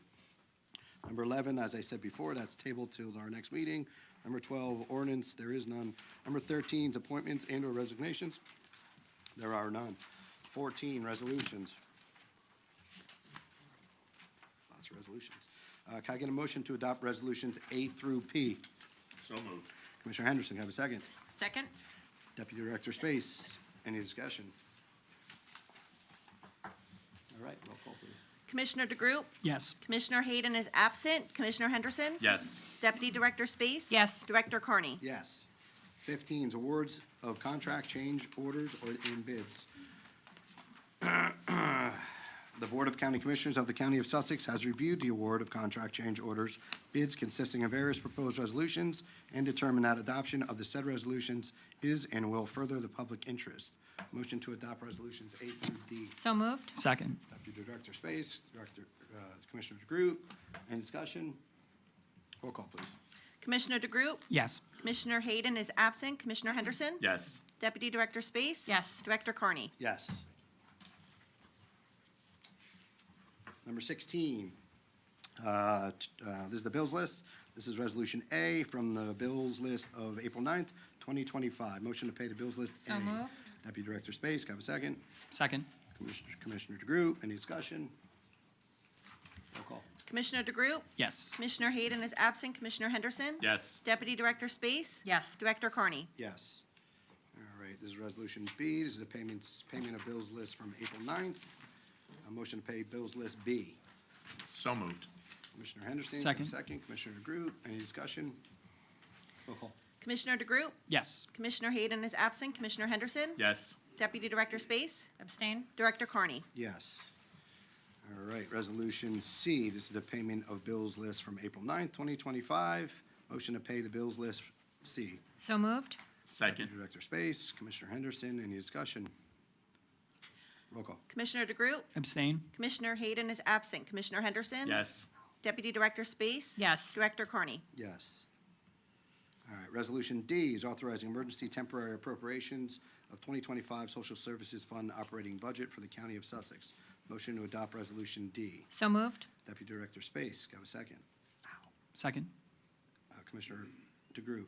Number 11, as I said before, that's tabled till our next meeting. Number 12, ordinance, there is none. Number 13 is appointments and/or resignations. There are none. 14, resolutions. Lots of resolutions. Can I get a motion to adopt resolutions A through P? So moved. Commissioner Henderson, have a second. Second? Deputy Director Space, any discussion? All right, roll call, please. Commissioner DeGroot? Yes. Commissioner Hayden is absent. Commissioner Henderson? Yes. Deputy Director Space? Yes. Director Carney? Yes. 15 is awards of contract change orders or in bids. The Board of County Commissioners of the County of Sussex has reviewed the award of contract change orders, bids consisting of various proposed resolutions, and determined that adoption of the said resolutions is and will further the public interest. Motion to adopt resolutions A through D. So moved? Second. Deputy Director Space, Commissioner DeGroot, any discussion? Roll call, please. Commissioner DeGroot? Yes. Commissioner Hayden is absent. Commissioner Henderson? Yes. Deputy Director Space? Yes. Director Carney? Yes. Number 16, this is the bills list. This is Resolution A from the bills list of April 9th, 2025. Motion to pay the bills list A. So moved. Deputy Director Space, can I have a second? Second. Commissioner DeGroot, any discussion? Roll call. Commissioner DeGroot? Yes. Commissioner Hayden is absent. Commissioner Henderson? Yes. Deputy Director Space? Yes. Director Carney? Yes. All right, this is Resolution B. This is the payment of bills list from April 9th. A motion to pay bills list B. So moved. Commissioner Henderson. Second. Second. Commissioner DeGroot, any discussion? Roll call. Commissioner DeGroot? Yes. Commissioner Hayden is absent. Commissioner Henderson? Yes. Deputy Director Space? Abstain? Director Carney? Yes. All right, Resolution C, this is the payment of bills list from April 9th, 2025. Motion to pay the bills list C. So moved? Second. Deputy Director Space, Commissioner Henderson, any discussion? Roll call. Commissioner DeGroot, Abstain? Commissioner Hayden is absent. Commissioner Henderson? Yes. Deputy Director Space? Yes. Director Carney? Yes. All right, Resolution D is authorizing emergency temporary appropriations of 2025 Social Services Fund operating budget for the County of Sussex. Motion to adopt Resolution D. So moved? Deputy Director Space, can I have a second? Second? Commissioner DeGroot,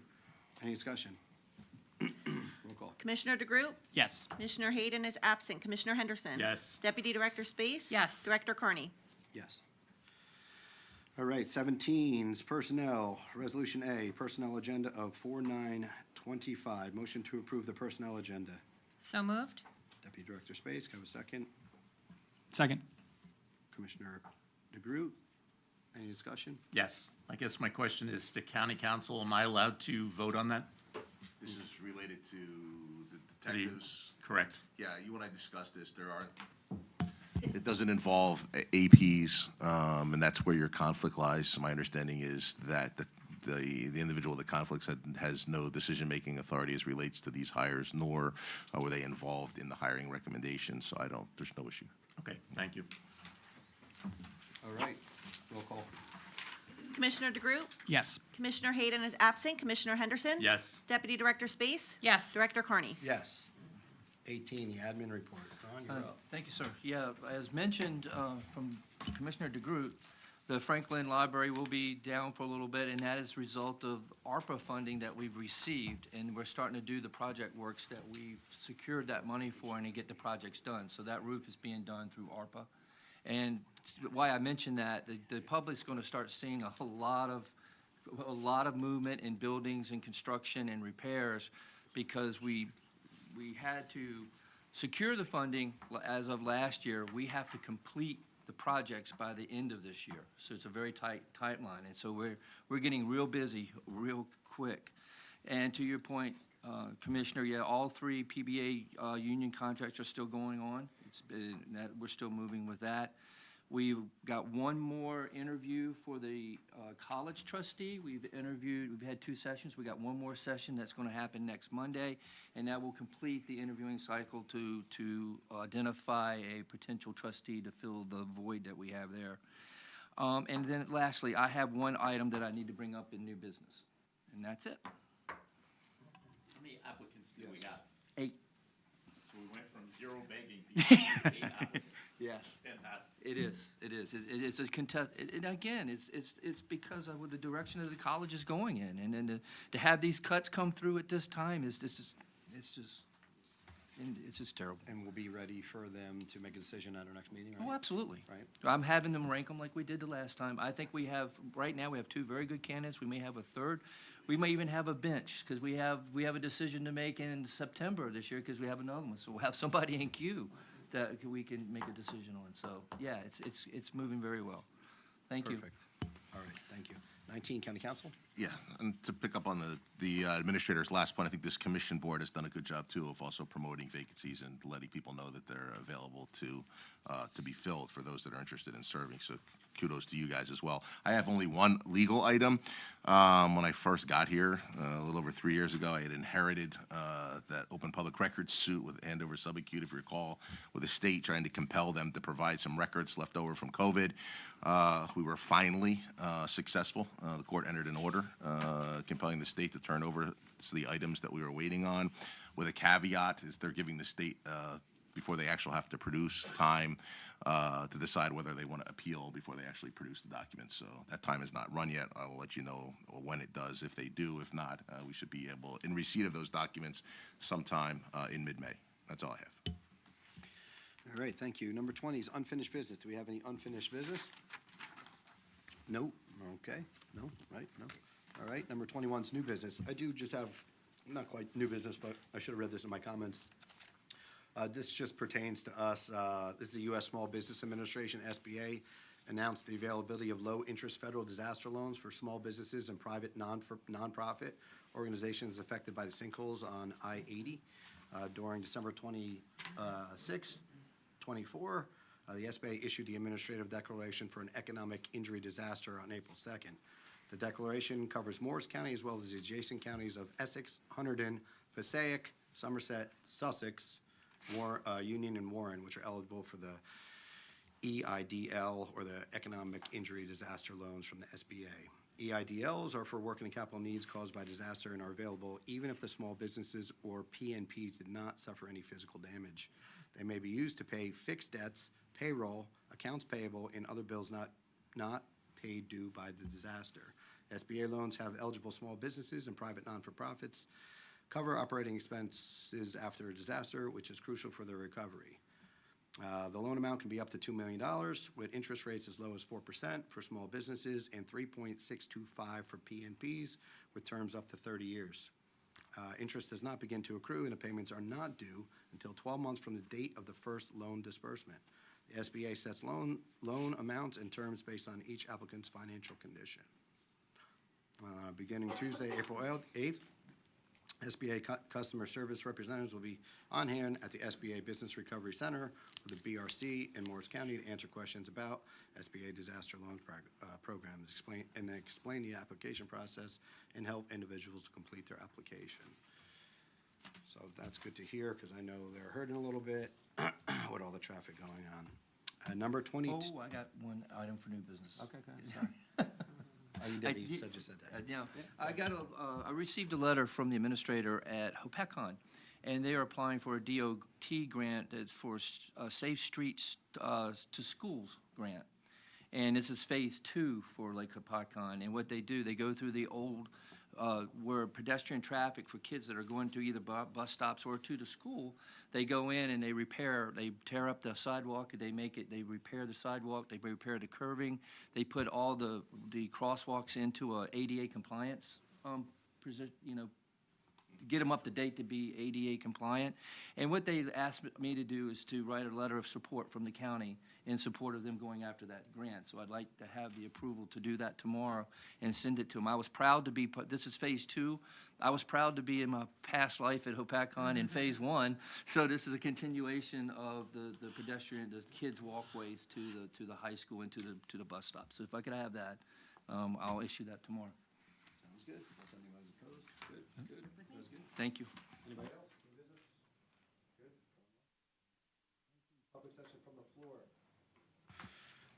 any discussion? Roll call. Commissioner DeGroot, Yes. Commissioner Hayden is absent. Commissioner Henderson? Yes. Deputy Director Space? Yes. Director Carney? Yes. All right, 17 is personnel. Resolution A, personnel agenda of 4925. Motion to approve the personnel agenda. So moved? Deputy Director Space, can I have a second? Second? Commissioner DeGroot, any discussion? Yes. I guess my question is to county council, am I allowed to vote on that? This is related to the Do you- detectives. Correct. Yeah, you and I discussed this. It doesn't involve APs, and that's where your conflict lies. My understanding is that the individual that conflicts has no decision-making authority as relates to these hires, nor were they involved in the hiring recommendations, so there's no issue. Okay, thank you. All right, roll call. Commissioner DeGroot, Yes. Commissioner Hayden is absent. Commissioner Henderson? Yes. Deputy Director Space? Yes. Director Carney? Yes. 18, the admin report. Ron, you're up. Thank you, sir. Yeah, as mentioned from Commissioner DeGroot, the Franklin Library will be down for a little bit, and that is a result of ARPA funding that we've received, and we're starting to do the project works that we've secured that money for and to get the projects done. So that roof is being done through ARPA. And why I mentioned that, the public's going to start seeing a lot of movement in buildings and construction and repairs because we had to secure the funding as of last year. We have to complete the projects by the end of this year. So it's a very tight timeline. And so we're getting real busy real quick. And to your point, Commissioner, yeah, all three PBA union contracts are still going on. We're still moving with that. We've got one more interview for the college trustee. We've had 2 sessions. We got one more session that's going to happen next Monday, and that will complete the interviewing cycle to identify a potential trustee to fill the void that we have there. And then lastly, I have one item that I need to bring up in new business, and that's it. How many applicants do we have? 8. So we went from 0 begging people to 8 applicants. Yes. Fantastic. It is. It's a contest, and again, it's because of the direction that the college is going in, and then to have these cuts come through at this time it's just terrible. And we'll be ready for them to make a decision at our next meeting, right? Oh, absolutely. Right. I'm having them rank them like we did the last time. I think right now, we have 2 very good candidates. We may have a third. We may even have a bench, because we have a decision to make in September this year, because we have another one. So we'll have somebody in queue that we can make a decision on. So, yeah, it's moving very well. Thank you. Perfect. All right, thank you. 19, County Council? Yeah, and to pick up on the administrator's last point, I think this commission board has done a good job, too, of also promoting vacancies and letting people know that they're available to be filled for those that are interested in serving. So kudos to you guys as well. I have only one legal item. When I first got here, a little over 3 years ago, I had inherited that open public records suit with Andover Subacute, if you recall, with the state trying to compel them to provide some records left over from COVID. We were finally successful. The court entered an order compelling the state to turn over the items that we were waiting on, with a caveat is they're giving the state, before they actually have to produce, time to decide whether they want to appeal before they actually produce the documents. So that time has not run yet. I will let you know when it does, if they do. If not, we should be able, in receipt of those documents, sometime in mid-May. That's all I have. All right, thank you. Number 20 is unfinished business. Do we have any unfinished business? No? Okay. No? Right? No? All right, number 21 is new business. I do just have, not quite new business, but I should have read this in my comments. This just pertains to us. This is the U.S. Small Business Administration, SBA, announced the availability of low-interest federal disaster loans for small businesses and private nonprofit organizations affected by the sinkholes on I-80 during December 26, 24. The SBA issued the administrative declaration for an economic injury disaster on April 2nd. The declaration covers Morris County as well as the adjacent counties of Essex, Hunterdon, Passaic, Somerset, Sussex, Union, and Warren, which are eligible for the EIDL, or the Economic Injury Disaster Loans from the SBA. EIDLs are for working and capital needs caused by disaster and are available even if the small businesses or PNPs did not suffer any physical damage. They may be used to pay fixed debts, payroll, accounts payable, and other bills not paid due by the disaster. SBA loans have eligible small businesses and private non-for-profits cover operating expenses after a disaster, which is crucial for their recovery. The loan amount can be up to $2 million, with interest rates as low as 4% for small businesses and 3.625 for PNPs, with terms up to 30 years. Interest does not begin to accrue, and the payments are not due until 12 months from the date of the first loan disbursement. The SBA sets loan amounts and terms based on each applicant's financial condition. Beginning Tuesday, April 8th, SBA customer service representatives will be on hand at the SBA Business Recovery Center, or the BRC, in Morris County to answer questions about SBA disaster loan programs, explain the application process, and help individuals complete their application. So that's good to hear, because I know they're hurting a little bit with all the traffic going on. Number 22. Oh, I got one item for new business. Okay, go ahead, sorry. Oh, you did, you said that. Yeah, I received a letter from the administrator at HOPECon, and they are applying for a DOT grant that's for a Safe Streets to Schools grant. And this is phase 2 for Lake HOPECon, and what they do, they go through the old, where pedestrian traffic for kids that are going to either bus stops or to the school, they go in and they tear up the sidewalk, they repair the sidewalk, they repair the curving, they put all the crosswalks into a ADA compliance, get them up to date to be ADA compliant. And what they asked me to do is to write a letter of support from the county in support of them going after that grant. So I'd like to have the approval to do that tomorrow and send it to them. I was proud to be, this is phase 2. I was proud to be in my past life at HOPECon in phase 1. So this is a continuation of the pedestrian, the kids' walkways to the high school and to the bus stop. So if I could have that, I'll issue that tomorrow. Sounds good. Unless anybody's opposed. Good. That's good. Thank you. Anybody else? New business? Good. Public session from the floor.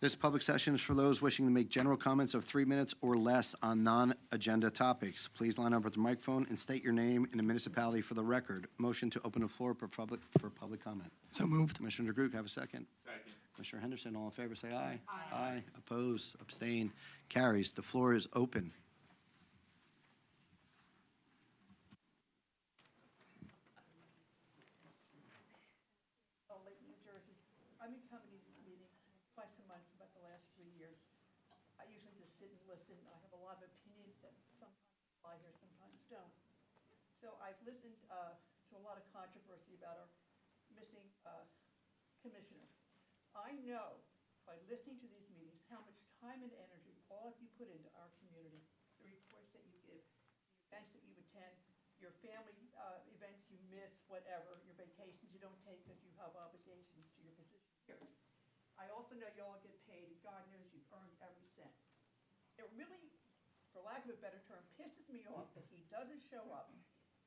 This public session is for those wishing to make general comments of 3 minutes or less on non-agenda topics. Please line up with the microphone and state your name and the municipality for the record. Motion to open the floor for public comment. So moved. Commissioner DeGroot, have a second? Second. Commissioner Henderson, all in favor, say aye. Aye. Oppose, abstain, carries. The floor is open. Lake, New Jersey. I've been coming to these meetings twice a month for about the last 3 years. I usually just sit and listen. I have a lot of opinions that sometimes apply here, sometimes don't. So I've listened to a lot of controversy about our missing commissioner. I know by listening to these meetings how much time and energy all of you put into our community, the reports that you give, the events that you attend, your family events you miss, whatever, your vacations you don't take because you have obligations to your position here. I also know you all get paid, and God knows you've earned every cent. It really, for lack of a better term, pisses me off that he doesn't show up,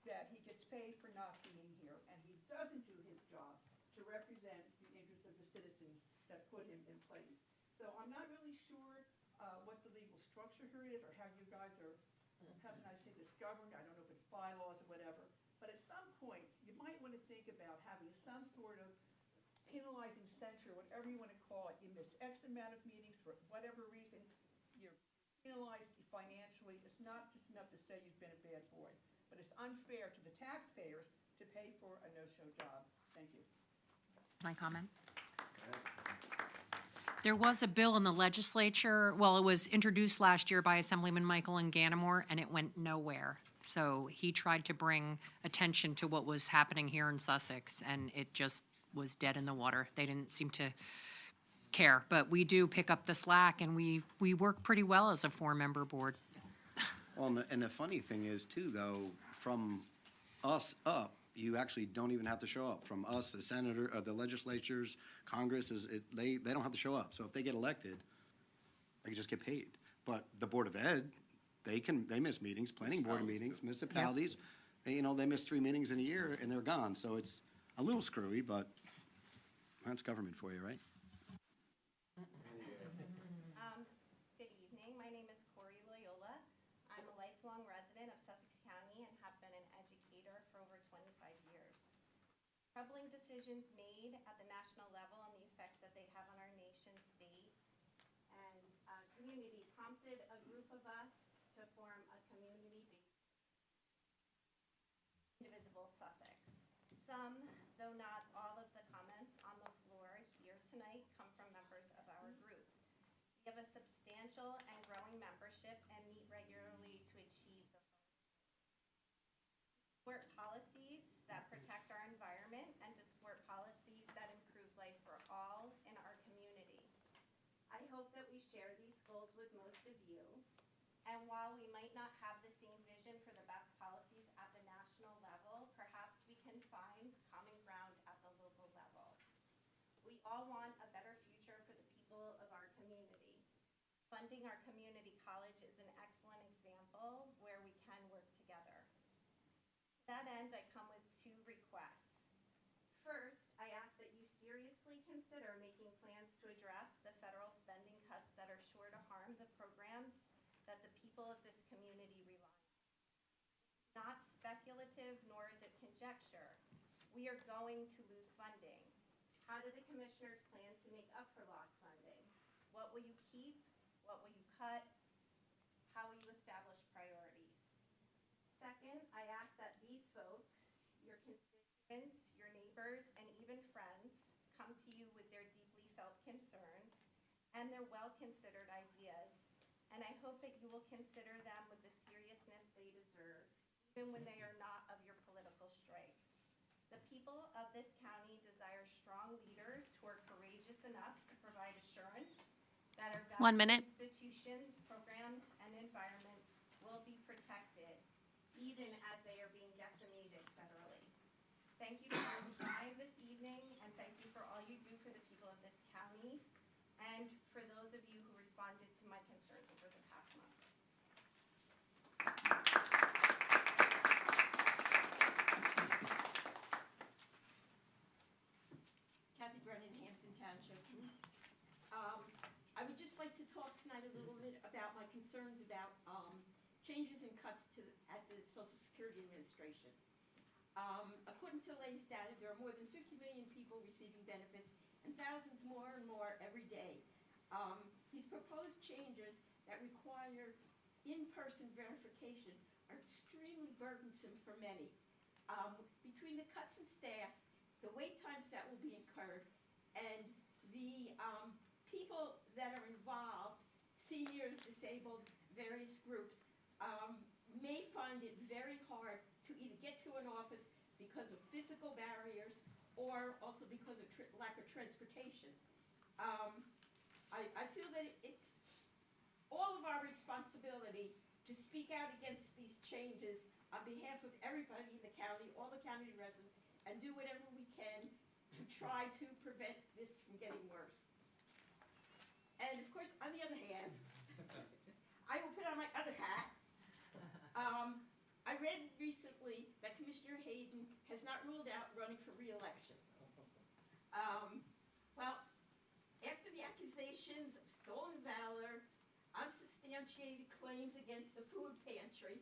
that he gets paid for not being here, and he doesn't do his job to represent the interests of the citizens that put him in place. So I'm not really sure what the legal structure here is, or how you guys are having, I say, this governed. I don't know if it's bylaws or whatever. But at some point, you might want to think about having some sort of penalizing censure, whatever you want to call it. You miss X amount of meetings for whatever reason. You're penalized financially. It's not just enough to say you've been a bad boy. But it's unfair to the taxpayers to pay for a no-show job. Thank you. Can I comment? There was a bill in the legislature, well, it was introduced last year by Assemblyman Michael and Ganamore, and it went nowhere. So he tried to bring attention to what was happening here in Sussex, and it just was dead in the water. They didn't seem to care, but we do pick up the slack, and we work pretty well as a 4-member board. Well, and the funny thing is too, though, from us up, you actually don't even have to show up. From us, the senator, the legislatures, Congress, they don't have to show up. So if they get elected, they can just get paid. But the Board of Ed, they miss meetings, planning board meetings, municipalities, they miss 3 meetings in a year and they're gone, so it's a little screwy, but that's government for you, right? Good evening. My name is Corey Loyola. I'm a lifelong resident of Sussex County and have been an educator for over 25 years. Troubling decisions made at the national level and the effects that they have on our nation, state, and community prompted a group of us to form a community-based indivisible Sussex. Some, though not all of the comments on the floor here tonight come from members of our group. We have a substantial and growing membership and meet regularly to achieve the support policies that protect our environment and to support policies that improve life for all in our community. I hope that we share these goals with most of you. And while we might not have the same vision for the best policies at the national level, perhaps we can find common ground at the local level. We all want a better future for the people of our community. Funding our community college is an excellent example where we can work together. To that end, I come with 2 requests. First, I ask that you seriously consider making plans to address the federal spending cuts that are sure to harm the programs that the people of this community rely on. It's not speculative, nor is it conjecture. We are going to lose funding. How do the commissioners plan to make up for lost funding? What will you keep? What will you cut? How will you establish priorities? Second, I ask that these folks, your constituents, your neighbors, and even friends come to you with their deeply felt concerns and their well-considered ideas. And I hope that you will consider them with the seriousness they deserve, even when they are not of your political stripe. The people of this county desire strong leaders who are courageous enough to provide assurance that our 1 minute. institutions, programs, and environment will be protected, even as they are being decimated federally. Thank you for your time this evening, and thank you for all you do for the people of this county, and for those of you who responded to my concerns over the past month. Kathy Brennan, Hampton Township. I would just like to talk tonight a little bit about my concerns about changes and cuts at the Social Security Administration. According to the latest data, there are more than 50 million people receiving benefits and thousands more and more every day. These proposed changes that require in-person verification are extremely burdensome for many. Between the cuts in staff, the wait times that will be incurred, and the people that are involved, seniors, disabled, various groups, may find it very hard to either get to an office because of physical barriers or also because of lack of transportation. I feel that it's all of our responsibility to speak out against these changes on behalf of everybody in the county, all the county residents, and do whatever we can to try to prevent this from getting worse. And of course, on the other hand, I will put on my other hat. I read recently that Commissioner Hayden has not ruled out running for re-election. Well, after the accusations of stolen valor, unsubstantiated claims against the food pantry,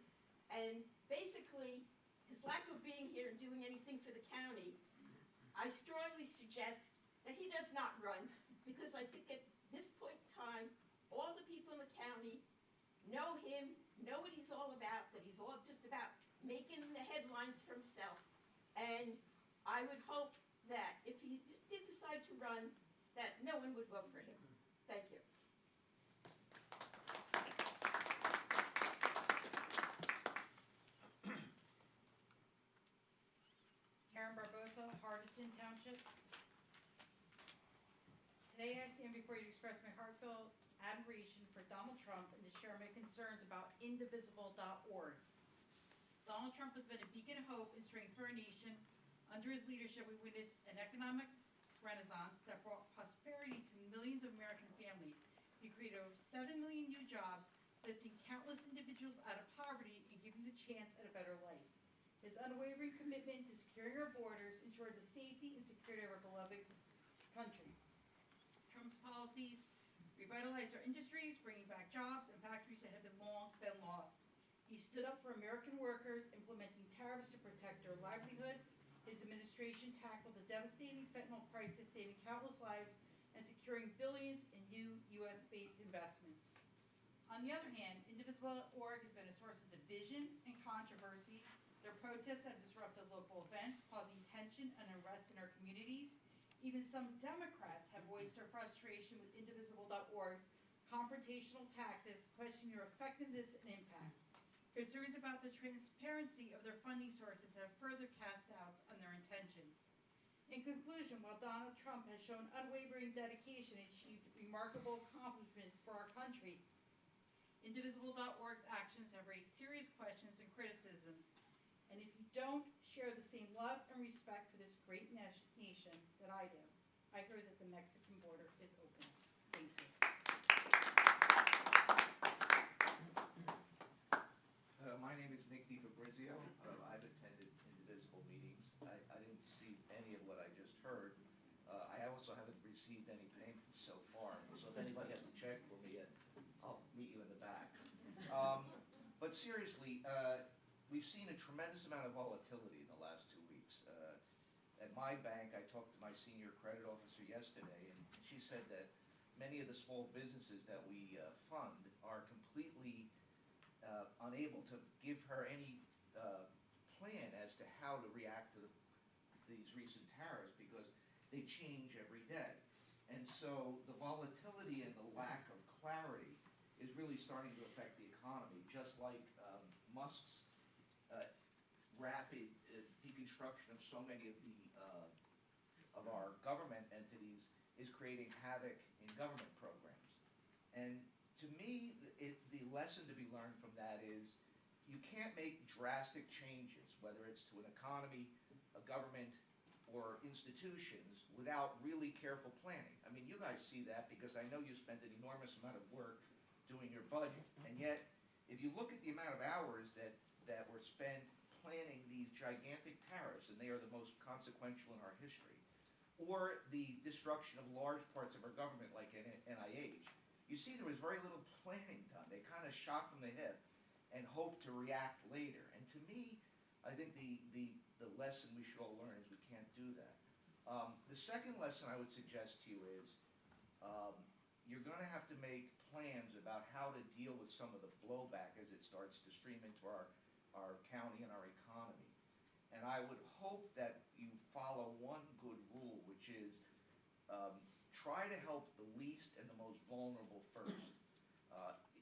and basically his lack of being here and doing anything for the county, I strongly suggest that he does not run, because I think at this point in time, all the people in the county know him, know what he's all about, that he's all just about making the headlines for himself. And I would hope that if he did decide to run, that no one would vote for him. Thank you. Karen Barbosa, Hardiston Township. Today I stand before you to express my heartfelt admiration for Donald Trump and to share my concerns about indivisible.org. Donald Trump has been a beacon of hope and strength for our nation. Under his leadership, we witnessed an economic renaissance that brought prosperity to millions of American families. He created over 7 million new jobs, lifting countless individuals out of poverty and giving the chance at a better life. His unwavering commitment to securing our borders ensured the safety and security of our beloved country. Trump's policies revitalized our industries, bringing back jobs and factories that had long been lost. He stood up for American workers, implementing tariffs to protect their livelihoods. His administration tackled the devastating fentanyl crisis, saving countless lives and securing billions in new U.S.-based investments. On the other hand, Indivisible.org has been a source of division and controversy. Their protests have disrupted local events, causing tension and unrest in our communities. Even some Democrats have voiced their frustration with Indivisible.org's confrontational tactics, questioning their effectiveness and impact. Concerns about the transparency of their funding sources have further cast doubts on their intentions. In conclusion, while Donald Trump has shown unwavering dedication and achieved remarkable accomplishments for our country, Indivisible.org's actions have raised serious questions and criticisms. And if you don't share the same love and respect for this great nation that I do, I hear that the Mexican border is open. Thank you. My name is Nick DiFabrizio. I've attended Indivisible meetings. I didn't see any of what I just heard. I also haven't received any payments so far. So if anybody has a check for me, I'll meet you in the back. But seriously, we've seen a tremendous amount of volatility in the last 2 weeks. At my bank, I talked to my senior credit officer yesterday, and she said that many of the small businesses that we fund are completely unable to give her any plan as to how to react to these recent tariffs because they change every day. And so the volatility and the lack of clarity is really starting to affect the economy, just like Musk's rapid deconstruction of so many of our government entities is creating havoc in government programs. And to me, the lesson to be learned from that is you can't make drastic changes, whether it's to an economy, a government, or institutions, without really careful planning. I mean, you guys see that because I know you spent an enormous amount of work doing your budget. And yet, if you look at the amount of hours that were spent planning these gigantic tariffs, and they are the most consequential in our history, or the destruction of large parts of our government like NIH, you see there was very little planning done. They kind of shot from the hip and hoped to react later. And to me, I think the lesson we should all learn is we can't do that. The second lesson I would suggest to you is you're going to have to make plans about how to deal with some of the blowback as it starts to stream into our county and our economy. And I would hope that you follow one good rule, which is try to help the least and the most vulnerable first.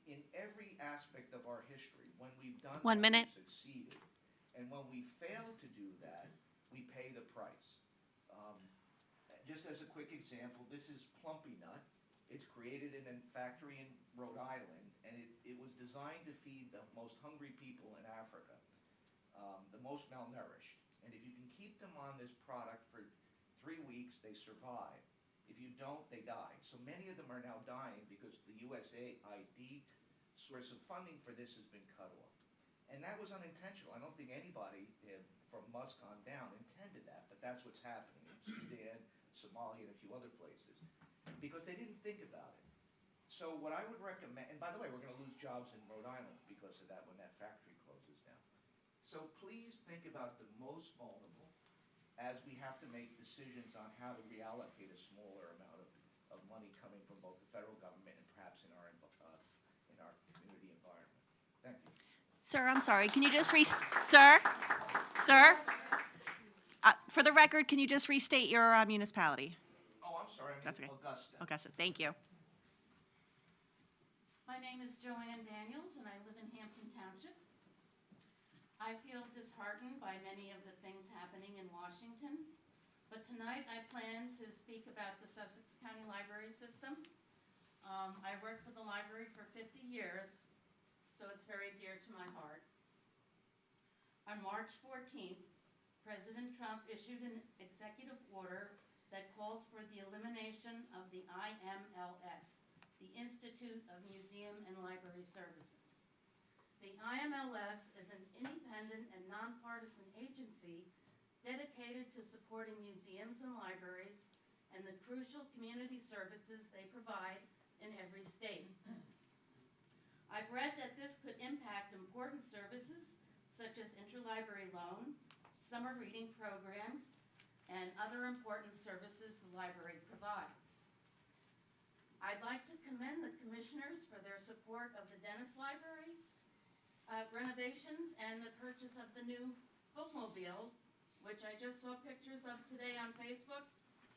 In every aspect of our history, when we've done 1 minute. we've succeeded. And when we fail to do that, we pay the price. Just as a quick example, this is Plumpy Nut. It's created in a factory in Rhode Island, and it was designed to feed the most hungry people in Africa, the most malnourished. And if you can keep them on this product for 3 weeks, they survive. If you don't, they die. So many of them are now dying because the USAID source of funding for this has been cut off. And that was unintentional. I don't think anybody from Musk on down intended that, but that's what's happening in Sudan, Somalia, and a few other places, because they didn't think about it. So what I would recommend, and by the way, we're going to lose jobs in Rhode Island because of that when that factory closes down. So please think about the most vulnerable as we have to make decisions on how to reallocate a smaller amount of money coming from both the federal government and perhaps in our community environment. Thank you. Sir, I'm sorry. Can you just Sir? For the record, can you just restate your municipality? Oh, I'm sorry. I mean That's okay. Augusta. Augusta, thank you. My name is Joanne Daniels, and I live in Hampton Township. I feel disheartened by many of the things happening in Washington, but tonight I plan to speak about the Sussex County Library System. I worked for the library for 50 years, so it's very dear to my heart. On March 14th, President Trump issued an executive order that calls for the elimination of the IMLS, the Institute of Museum and Library Services. The The IMLS is an independent and nonpartisan agency dedicated to supporting museums and libraries and the crucial community services they provide in every state. I've read that this could impact important services such as interlibrary loan, summer reading programs, and other important services the library provides. I'd like to commend the commissioners for their support of the Dennis Library renovations and the purchase of the new bookmobile, which I just saw pictures of today on Facebook.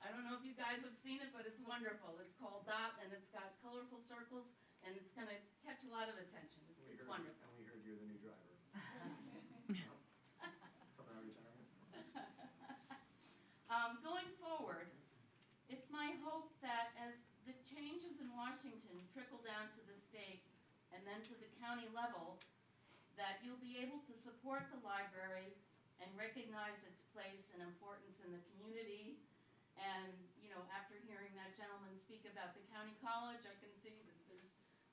I don't know if you guys have seen it, but it's wonderful. It's called Dot, and it's got colorful circles, and it's gonna catch a lot of attention. It's wonderful. And we heard you're the new driver. Coming out of retirement. Going forward, it's my hope that as the changes in Washington trickle down to the state and then to the county level, that you'll be able to support the library and recognize its place and importance in the community. And, you know, after hearing that gentleman speak about the county college, I can see that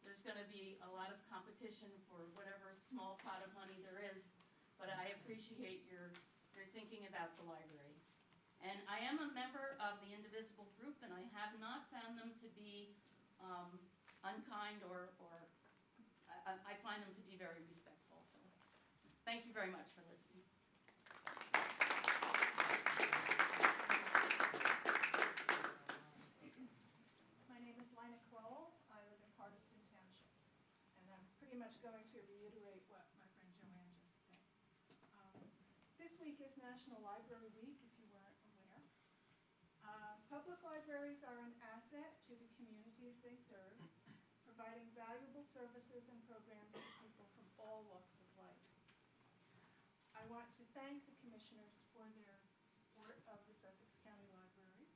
there's gonna be a lot of competition for whatever small pot of money there is. But I appreciate your thinking about the library. And I am a member of the Indivisible group, and I have not found them to be unkind or I find them to be very respectful. So thank you very much for listening. My name is Lina Crowell. I live in Hardiston Township. And I'm pretty much going to reiterate what my friend Joanne just said. This week is National Library Week, if you weren't aware. Public libraries are an asset to the communities they serve, providing valuable services and programs to people from all walks of life. I want to thank the commissioners for their support of the Sussex County Libraries.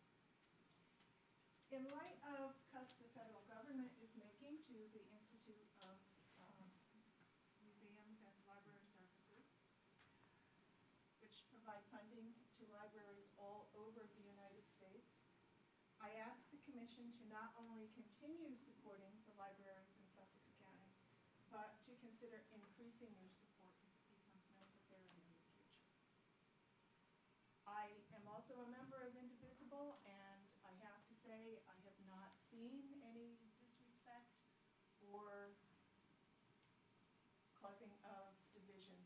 In light of cuts the federal government is making to the Institute of Museums and Library Services, which provide funding to libraries all over the United States, I ask the commission to not only continue supporting the libraries in Sussex County, but to consider increasing your support if it becomes necessary in the future. I am also a member of Indivisible, and I have to say I have not seen any disrespect or causing of division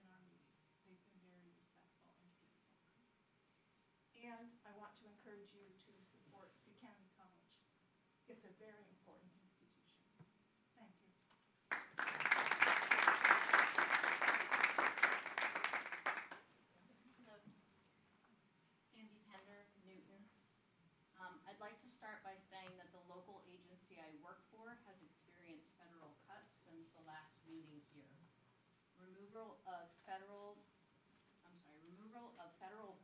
in our meetings. They've been very respectful and peaceful. And I want to encourage you to support the county college. It's a very important institution. Thank you. Sandy Pender, Newton. I'd like to start by saying that the local agency I work for has experienced federal cuts since the last meeting here. Removal of federal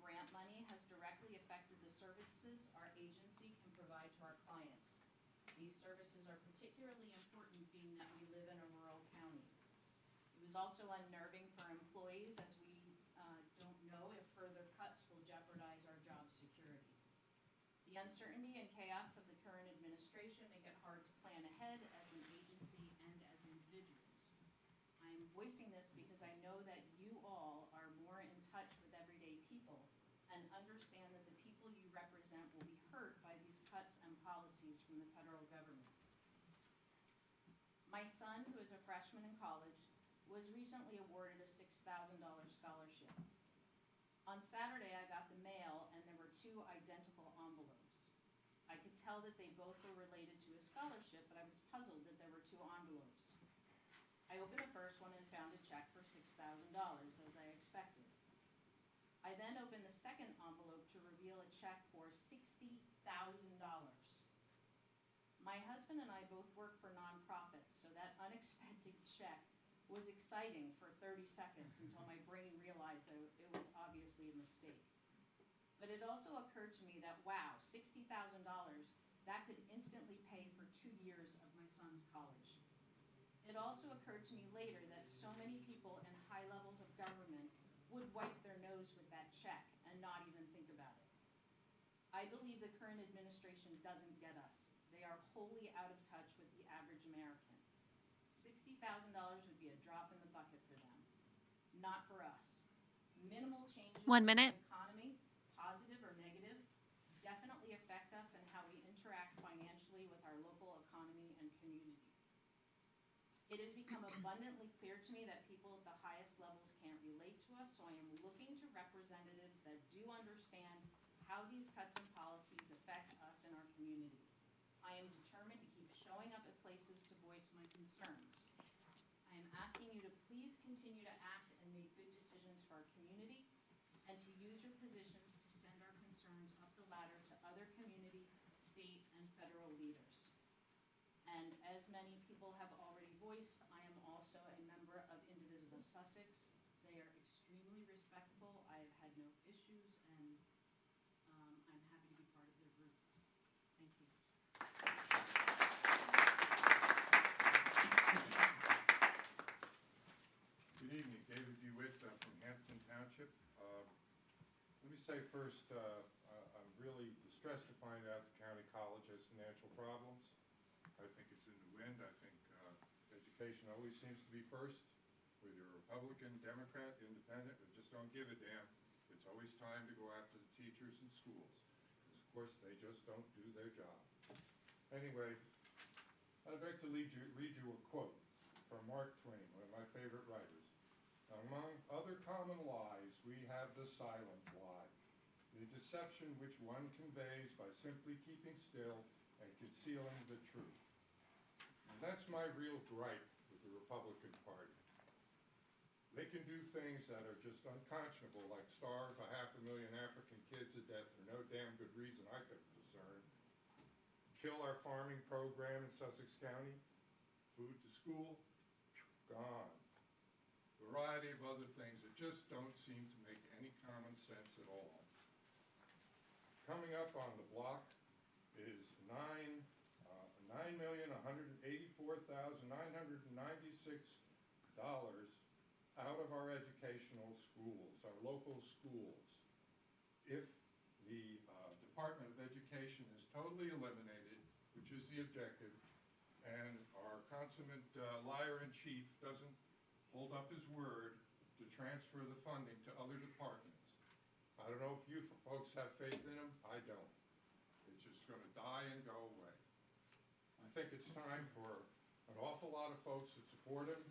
grant money has directly affected the services our agency can provide to our clients. These services are particularly important being that we live in a rural county. It was also unnerving for employees as we don't know if further cuts will jeopardize our job security. The uncertainty and chaos of the current administration make it hard to plan ahead as an agency and as individuals. I am voicing this because I know that you all are more in touch with everyday people and understand that the people you represent will be hurt by these cuts and policies from the federal government. My son, who is a freshman in college, was recently awarded a $6,000 scholarship. On Saturday, I got the mail and there were 2 identical envelopes. I could tell that they both were related to a scholarship, but I was puzzled that there were 2 envelopes. I opened the first one and found a check for $6,000, as I expected. I then opened the second envelope to reveal a check for $60,000. My husband and I both work for nonprofits, so that unexpected check was exciting for 30 seconds until my brain realized that it was obviously a mistake. But it also occurred to me that, wow, $60,000, that could instantly pay for 2 years of my son's college. It also occurred to me later that so many people in high levels of government would wipe their nose with that check and not even think about it. I believe the current administration doesn't get us. They are wholly out of touch with the average American. $60,000 would be a drop in the bucket for them, not for us. Minimal changes 1 in minute. the economy, positive or negative, definitely affect us and how we interact financially with our local economy and community. It has become abundantly clear to me that people at the highest levels can't relate to us, so I am looking to representatives that do understand how these cuts and policies affect us and our community. I am determined to keep showing up at places to voice my concerns. I am asking you to please continue to act and make good decisions for our community, and to use your positions to send our concerns up the ladder to other community, state, and federal leaders. And as many people have already voiced, I am also a member of Indivisible Sussex. They are extremely respectful. I have had no issues, and I'm happy to be part of their group. Thank you. Good evening, David DeWitt from Hampton Township. Let me say first, I'm really distressed to find out the county college has financial problems. I think it's in the wind. I think education always seems to be first, whether you're Republican, Democrat, Independent, or just don't give a damn. It's always time to go after the teachers and schools, because of course they just don't do their job. Anyway, I'd like to read you a quote from Mark Twain, one of my favorite writers. Among other common lies, we have the silent lie, the deception which one conveys by simply keeping still and concealing the truth. And that's my real gripe with the Republican Party. They can do things that are just unconscionable, like starve 500,000 African kids to death for no damn good reason I could discern, kill our farming program in Sussex County, food to school, gone. Variety of other things that just don't seem to make any common sense at all. Coming up on the block is $9,184,996 out of our educational schools, our local schools. If the Department of Education is totally eliminated, which is the objective, and our consummate liar-in-chief doesn't hold up his word to transfer the funding to other departments. I don't know if you folks have faith in him. I don't. It's just going to die and go away. I think it's time for an awful lot of folks that support him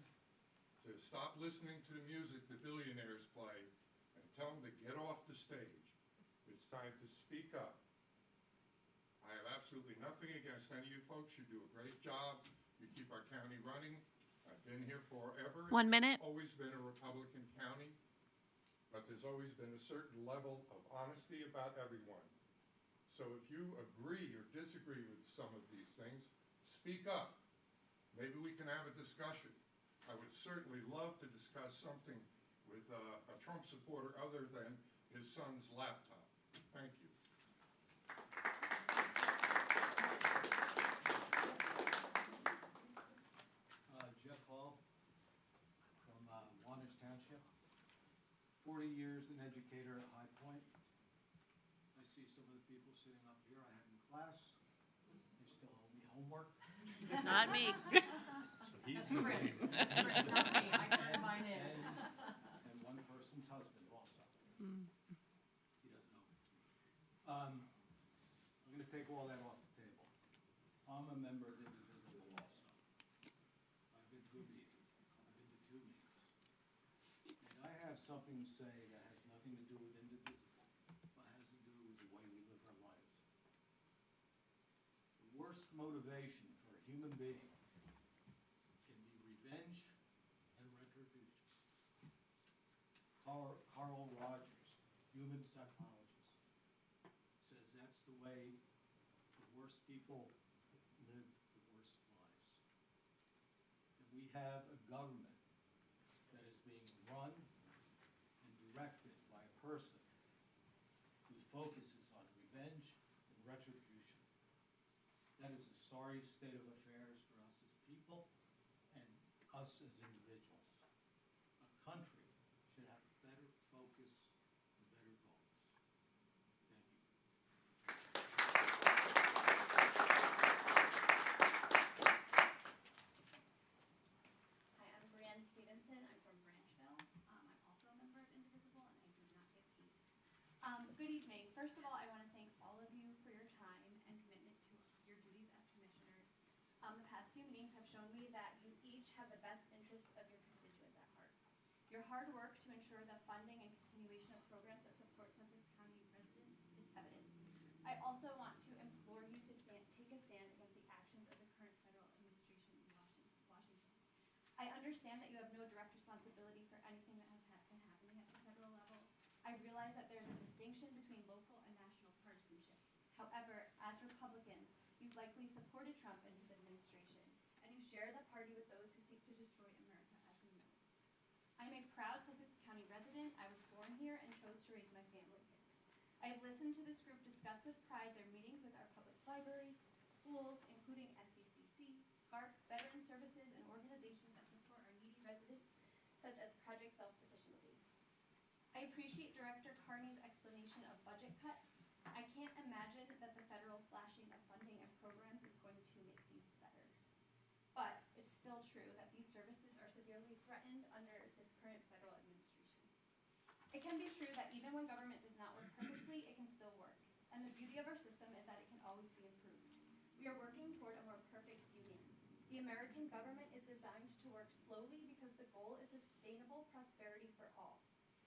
to stop listening to the music the billionaires play and tell them to get off the stage. It's time to speak up. I have absolutely nothing against any of you folks. You do a great job. You keep our county running. I've been here forever. 1 minute. It's always been a Republican county, but there's always been a certain level of honesty about everyone. So if you agree or disagree with some of these things, speak up. Maybe we can have a discussion. I would certainly love to discuss something with a Trump supporter other than his son's laptop. Thank you. Jeff Hall from Wantage Township, 40 years an educator at High Point. I see some of the people sitting up here I had in class. They still owe me homework. Not me. So he's to blame. That's Chris, not me. I turned mine in. And one person's husband also. He doesn't know. I'm going to take all that off the table. I'm a member of Indivisible also. I've been to a meeting. I've been to 2 meetings. And I have something to say that has nothing to do with Indivisible, but has to do with the way we live our lives. The worst motivation for a human being can be revenge and retribution. Carl Rogers, human psychologist, says that's the way the worst people live the worst lives. And we have a government that is being run and directed by a person whose focus is on revenge and retribution. That is a sorry state of affairs for us as people and us as individuals. A country should have a better focus and better goals. Thank you. few meetings have shown me that you each have the best interests of your constituents at heart. Your hard work to ensure the funding and continuation of programs that support Sussex County residents is evident. I also want to implore you to take a stand against the actions of the current federal administration in Washington. I understand that you have no direct responsibility for anything that has been happening at the federal level. I realize that there's a distinction between local and national partisanship. However, as Republicans, you've likely supported Trump and his administration, and you share the party with those who seek to destroy America as we know it. I'm a proud Sussex County resident. I was born here and chose to raise my family here. I have listened to this group discuss with pride their meetings with our public libraries, schools, including SCCC, SCARP, veteran services, and organizations that support our needy residents, such as Project Self-Sufficiency. I appreciate Director Carney's explanation of budget cuts. I can't imagine that the federal slashing of funding and programs is going to make these better. But it's still true that these services are severely threatened under this current federal administration. It can be true that even when government does not work perfectly, it can still work. And the beauty of our system is that it can always be improved. We are working toward a more perfect union. The American government is designed to work slowly because the goal is sustainable prosperity for all.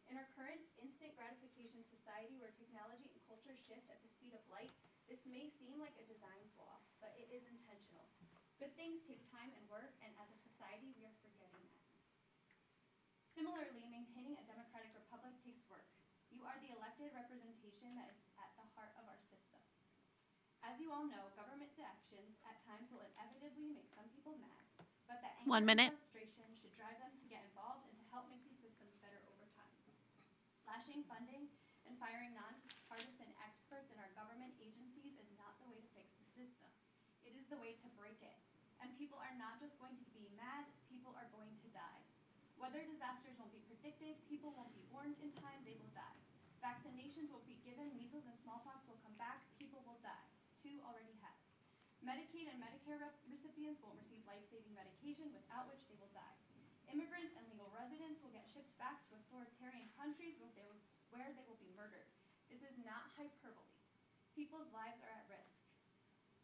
In our current instant gratification society where technology and culture shift at the speed of light, this may seem like a design flaw, but it is intentional. Good things take time and work, and as a society, we are forgetting that. Similarly, maintaining a democratic republic takes work. You are the elected representation that is at the heart of our system. As you all know, government actions at times will inevitably make some people mad, but the anger 1 minute. and frustration should drive them to get involved and to help make these systems better over time. Slashing funding and firing nonpartisan experts in our government agencies is not the way to fix the system. It is the way to break it. And people are not just going to be mad, people are going to die. Weather disasters won't be predicted, people won't be warned in time, they will die. Vaccinations will be given, measles and smallpox will come back, people will die. 2 already have. Medicaid and Medicare recipients won't receive life-saving medication, without which they will die. Immigrants and legal residents will get shipped back to authoritarian countries where they will be murdered. This is not hyperbole. People's lives are at risk.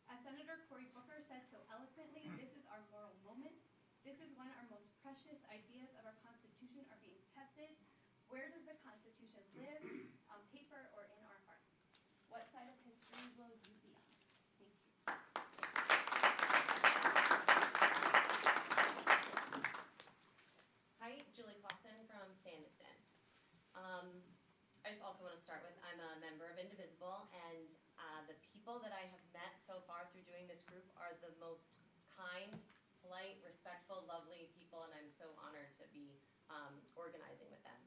As Senator Cory Booker said so eloquently, this is our moral moment. This is when our most precious ideas of our Constitution are being tested. Where does the Constitution live, on paper or in our hearts? What side of history will you be on? Thank you. Hi, Julie Clausen from Sandiston. I just also want to start with, I'm a member of Indivisible, and the people that I have met so far through doing this group are the most kind, polite, respectful, lovely people, and I'm so honored to be organizing with them.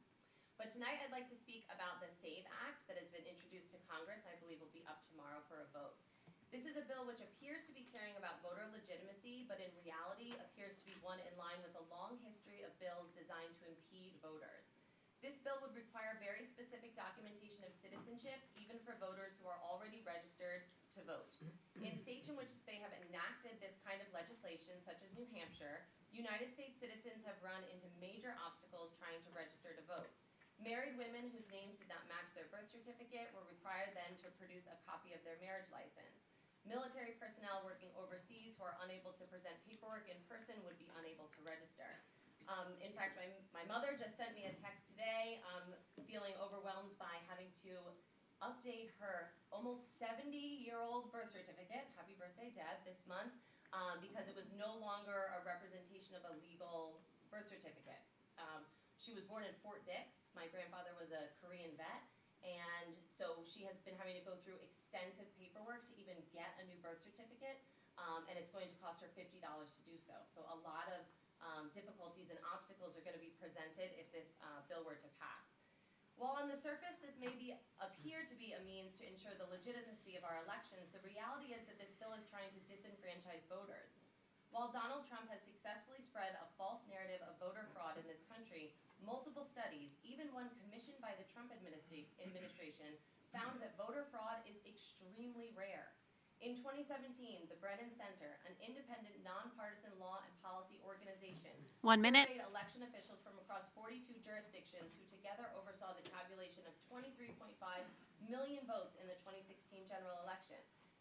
But tonight I'd like to speak about the SAVE Act that has been introduced to Congress, I believe will be up tomorrow for a vote. This is a bill which appears to be caring about voter legitimacy, but in reality appears to be one in line with a long history of bills designed to impede voters. This bill would require very specific documentation of citizenship, even for voters who are already registered to vote. In states in which they have enacted this kind of legislation, such as New Hampshire, United States citizens have run into major obstacles trying to register to vote. Married women whose names did not match their birth certificate were required then to produce a copy of their marriage license. Military personnel working overseas who are unable to present paperwork in person would be unable to register. In fact, my mother just sent me a text today, feeling overwhelmed by having to update her almost 70-year-old birth certificate, happy birthday, Dad, this month, because it was no longer a representation of a legal birth certificate. She was born in Fort Dix. My grandfather was a Korean vet, and so she has been having to go through extensive paperwork to even get a new birth certificate, and it's going to cost her $50 to do so. So a lot of difficulties and obstacles are going to be presented if this bill were to pass. While on the surface this may appear to be a means to ensure the legitimacy of our elections, the reality is that this bill is trying to disenfranchise voters. While Donald Trump has successfully spread a false narrative of voter fraud in this country, multiple studies, even one commissioned by the Trump administration, found that voter fraud is extremely rare. In 2017, the Brennan Center, an independent, nonpartisan law and policy organization, 1 minute. surveyed election officials from across 42 jurisdictions who together oversaw the tabulation of 23.5 million votes in the 2016 general election.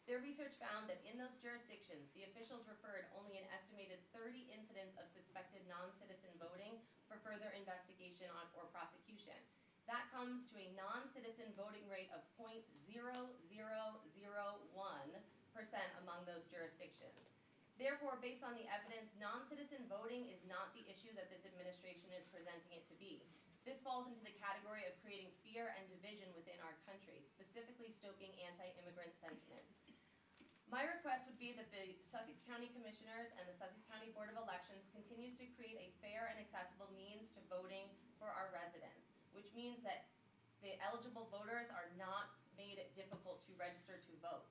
Their research found that in those jurisdictions, the officials referred only an estimated 30 incidents of suspected non-citizen voting for further investigation or prosecution. That comes to a non-citizen voting rate of 0.0001% among those jurisdictions. Therefore, based on the evidence, non-citizen voting is not the issue that this administration is presenting it to be. This falls into the category of creating fear and division within our country, specifically stoking anti-immigrant sentiments. My request would be that the Sussex County Commissioners and the Sussex County Board of Elections continues to create a fair and accessible means to voting for our residents, which means that the eligible voters are not made it difficult to register to vote.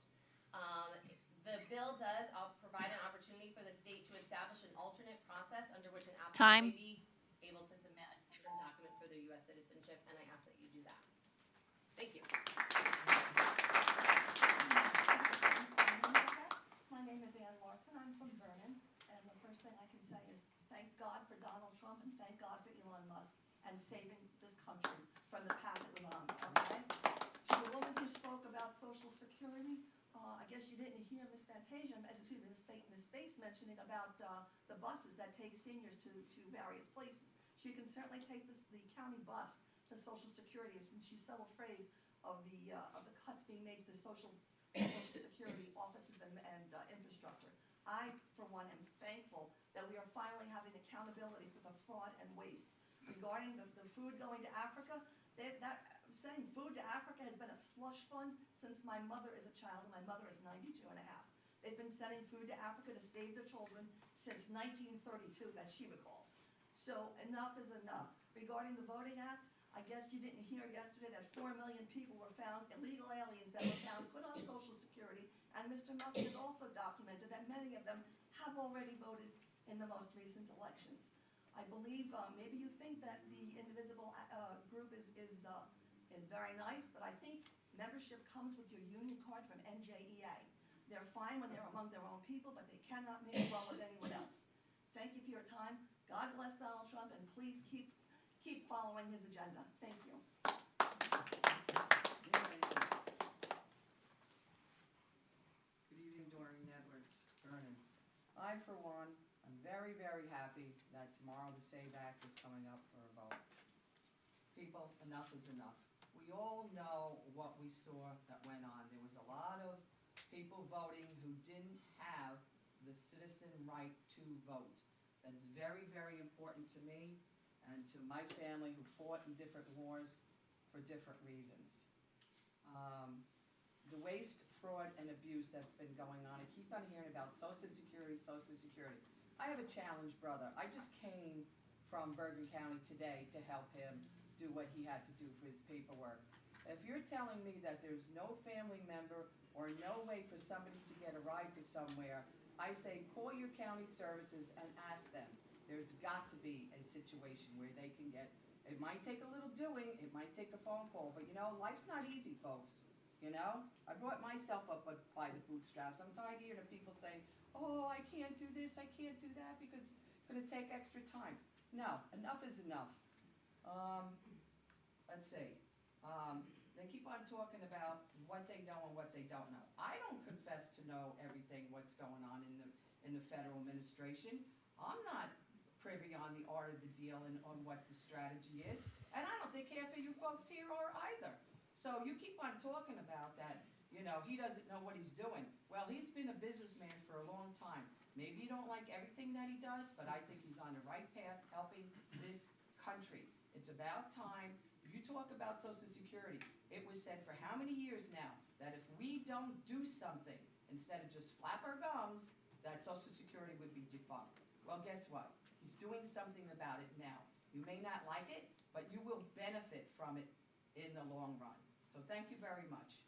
The bill does provide an opportunity for the state to establish an alternate process under which an applicant may be able to submit a different document for their U.S. citizenship, and I ask that you do that. Thank you. My name is Ann Larson. I'm from Vernon, and the first thing I can say is thank God for Donald Trump and thank God for Elon Musk and saving this country from the path it was on, okay? To the woman who spoke about Social Security, I guess you didn't hear Ms. Ms. Space mentioning about the buses that take seniors to various places. She can certainly take the county bus to Social Security since she's so afraid of the cuts being made to the Social Security offices and infrastructure. I, for one, am thankful that we are finally having accountability for the fraud and waste. Regarding the food going to Africa, sending food to Africa has been a slush fund since my mother is a child, and my mother is 92 and a half. They've been sending food to Africa to save the children since 1932, as she recalls. So enough is enough. Regarding the Voting Act, I guess you didn't hear yesterday that 4 million people were found, illegal aliens that were found, put on Social Security, and Mr. Musk has also documented that many of them have already voted in the most recent elections. I believe, maybe you think that the indivisible group is very nice, but I think membership comes with your union card from NJEA. They're fine when they're among their own people, but they cannot mix well with anyone else. Thank you for your time. God bless Donald Trump, and please keep following his agenda. Thank you. Good evening, Doreen Edwards, Vernon. I, for one, am very, very happy that tomorrow the SAVE Act is coming up for a vote. People, enough is enough. We all know what we saw that went on. There was a lot of people voting who didn't have the citizen right to vote. That's very, very important to me and to my family who fought in different wars for different reasons. The waste, fraud, and abuse that's been going on, I keep on hearing about Social Security, Social Security. I have a challenge, brother. I just came from Bergen County today to help him do what he had to do for his paperwork. If you're telling me that there's no family member or no way for somebody to get a ride to somewhere, I say call your county services and ask them. There's got to be a situation where they can get, it might take a little doing, it might take a phone call, but you know, life's not easy, folks. You know, I brought myself up by the bootstraps. I'm tired of hearing people saying, oh, I can't do this, I can't do that because it's gonna take extra time. No, enough is enough. Let's see. They keep on talking about what they know and what they don't know. I don't confess to know everything what's going on in the federal administration. I'm not privy on the art of the deal and on what the strategy is, and I don't think half of you folks here are either. So you keep on talking about that, you know, he doesn't know what he's doing. Well, he's been a businessman for a long time. Maybe you don't like everything that he does, but I think he's on the right path helping this country. It's about time. You talk about Social Security. It was said for how many years now that if we don't do something, instead of just flap our gums, that Social Security would be defunct. Well, guess what? He's doing something about it now. You may not like it, but you will benefit from it in the long run. So thank you very much.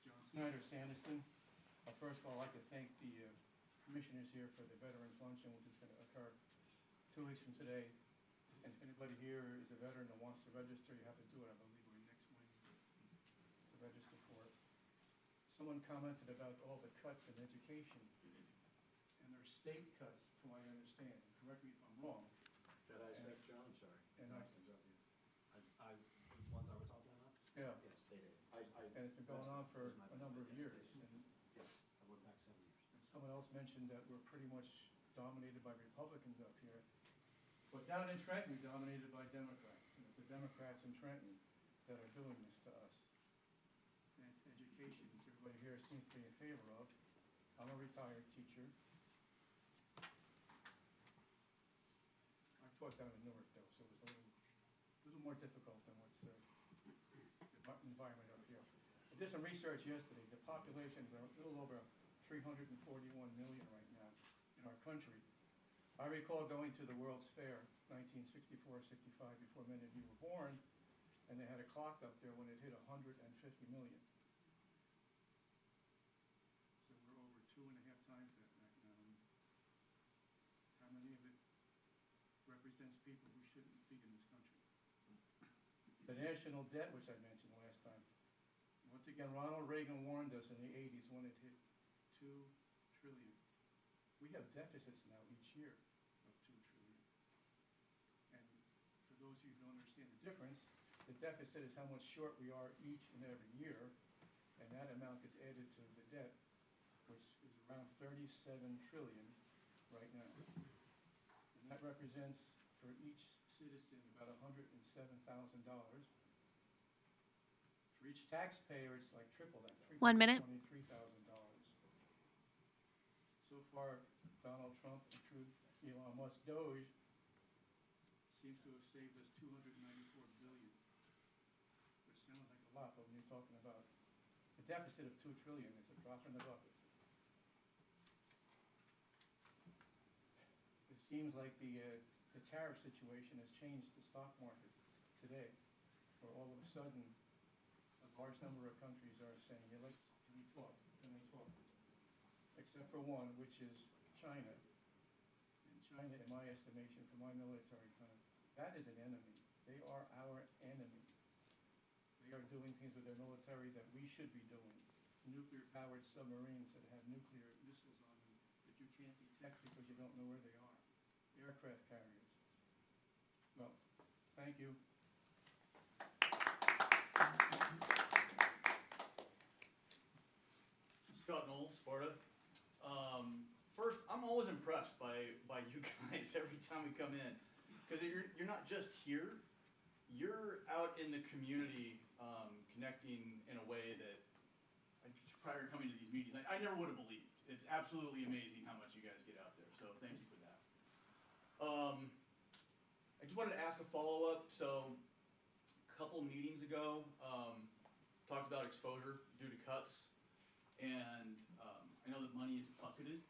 John Snyder, Sanderson. First of all, I'd like to thank the commissioners here for the Veterans Luncheon, which is going to occur 2 weeks from today. And if anybody here is a veteran that wants to register, you have to do it, I believe, by next Wednesday to register for it. Someone commented about all the cuts in education, and they're state cuts, from what I understand. Correct me if I'm wrong. That I said, John, I'm sorry. And state aid. I. And it's been going on for a number of years. And Yes, I went back 7 years. and someone else mentioned that we're pretty much dominated by Republicans up here. But down in Trenton, we're dominated by Democrats. And it's the Democrats in Trenton that are doing this to us. And it's education, which everybody here seems to be in favor of. I'm a retired teacher. I taught down in Newark though, so it was a little more difficult than what's the environment up here. I did some research yesterday. The population is a little over 341 million right now in our country. I recall going to the World's Fair, 1964, 65, before many of you were born, and they had a clock up there when it hit 150 million. So we're over 2.5 times that right now. How many of it represents people who shouldn't be in this country? The national debt, which I mentioned last time. Once again, Ronald Reagan warned us in the 80s when it hit 2 trillion. We have deficits now each year of 2 trillion. And for those of you who don't understand the difference, the deficit is how much short we are each and every year, and that amount gets added to the debt, which is around 37 trillion right now. And that represents for each citizen about $107,000. For each taxpayer, it's like triple that. 1 minute. $323,000. So far, Donald Trump, through Elon Musk Doge, seems to have saved us $294 billion, which sounds like a lot, but when you're talking about a deficit of $2 trillion, it's a drop in the bucket. It seems like the tariff situation has changed the stock market today, where all of a sudden, a large number of countries are saying, yeah, can we talk? Can they talk? Except for one, which is China. And China, in my estimation, from my military time, that is an enemy. They are our enemy. They are doing things with their military that we should be doing. Nuclear-powered submarines that have nuclear missiles on them that you can't detect because you don't know where they are. Aircraft carriers. Well, thank you. Scott Knoll, Sparta. First, I'm always impressed by you guys every time we come in, because you're not just here, you're out in the community connecting in a way that, prior to coming to these meetings, I never would have believed. It's absolutely amazing how much you guys get out there, so thank you for that. I just wanted to ask a follow-up. So a couple meetings ago, talked about exposure due to cuts, and I know that money is bucketed.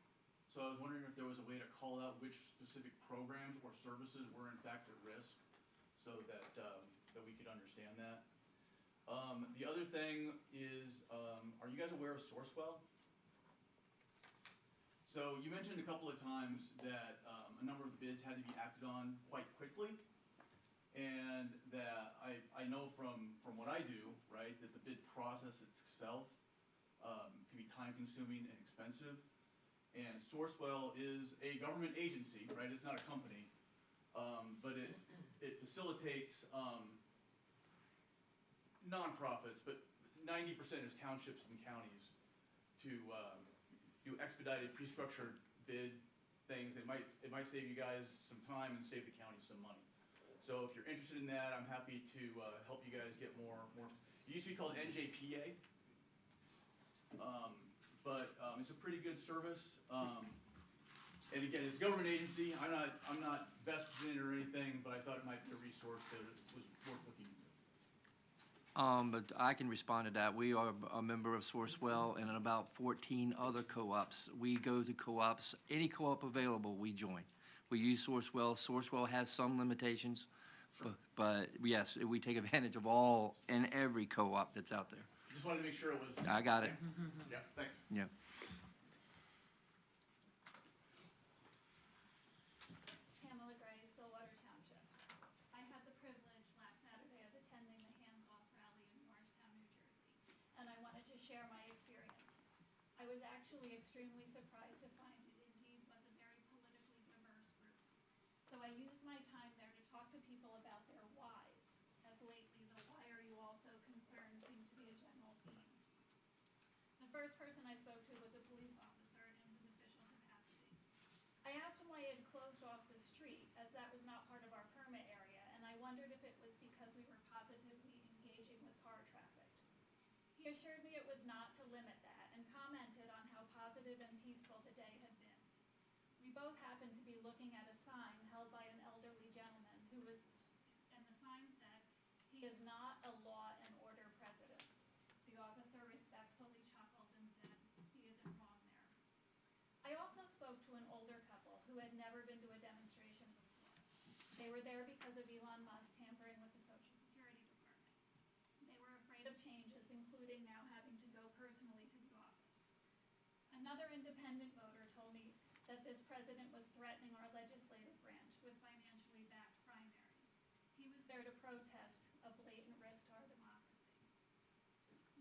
So I was wondering if there was a way to call out which specific programs or services were in fact at risk, so that that we could understand that. The other thing is, are you guys aware of Sourcewell? So you mentioned a couple of times that a number of the bids had to be acted on quite quickly, and that I know from what I do, right, that the bid process itself can be time-consuming and expensive. And Sourcewell is a government agency, right? It's not a company, but it facilitates nonprofits, but 90% is townships and counties to do expedited, pre-structured bid things. It might save you guys some time and save the county some money. So if you're interested in that, I'm happy to help you guys get more. It used to be called NJPA. But it's a pretty good service. And again, it's a government agency. I'm not vested in it or anything, but I thought it might be a resource that was worth looking into. But I can respond to that. We are a member of Sourcewell and in about 14 other co-ops. We go to co-ops, any co-op available, we join. We use Sourcewell. Sourcewell has some limitations, but yes, we take advantage of all and every co-op that's out there. Just wanted to make sure it was. I got it. Yeah, thanks. Yeah. Pamela Gray, Stillwater Township. I had the privilege last Saturday of attending the Hands Off rally in Morristown, New Jersey, and I wanted to share my experience. I was actually extremely surprised to find it indeed was a very politically diverse group. So I used my time there to talk to people about their whys, as lately the why are you all so concerned seemed to be person I spoke to was a police officer in his official capacity. I asked him why he had closed off the street, as that was not part of our permit area, and I wondered if it was because we were positively engaging with car traffic. He assured me it was not to limit that, and commented on how positive and peaceful the day had been. We both happened to be looking at a sign held by an elderly gentleman and the sign said, "He is not a law and order president." The officer respectfully chuckled and said, "He isn't wrong there." I also spoke to an older couple who had never been to a demonstration before. They were there because of Elon Musk tampering with the Social Security Department. They were afraid of changes, including now having to go personally to the office. Another independent voter told me that this president was threatening our legislative branch with financially backed primaries. He was there to protest a blatant risk to our democracy.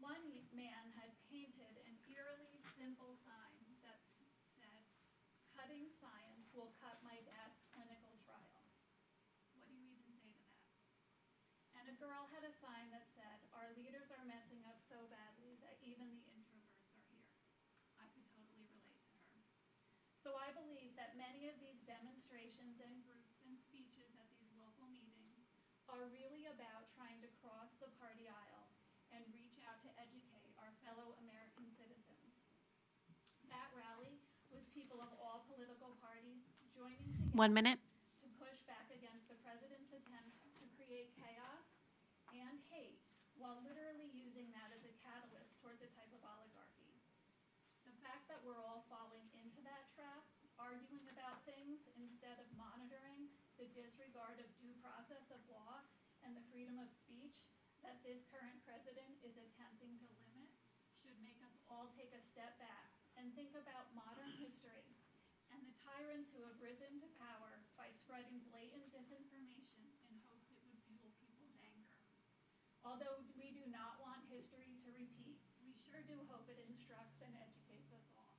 One man had painted an eerily simple sign that said, "Cutting science will cut my dad's clinical trial." What do you even say to that? And a girl had a sign that said, "Our leaders are messing up so badly that even the introverts are here." I could totally relate to her. So I believe that many of these demonstrations and groups and speeches at these local meetings are really about trying to cross the party aisle and reach out to educate our fellow American citizens. That rally was people of all political parties joining together 1 minute. to push back against the president's attempt to create chaos and hate while literally using that as a catalyst towards a type of oligarchy. The fact that we're all falling into that trap, arguing about things instead of monitoring the disregard of due process of law and the freedom of speech that this current president is attempting to limit, should make us all take a step back and think about modern history and the tyrants who have risen to power by spreading blatant disinformation in hopes it would fuel people's anger. Although we do not want history to repeat, we sure do hope it instructs and educates us all.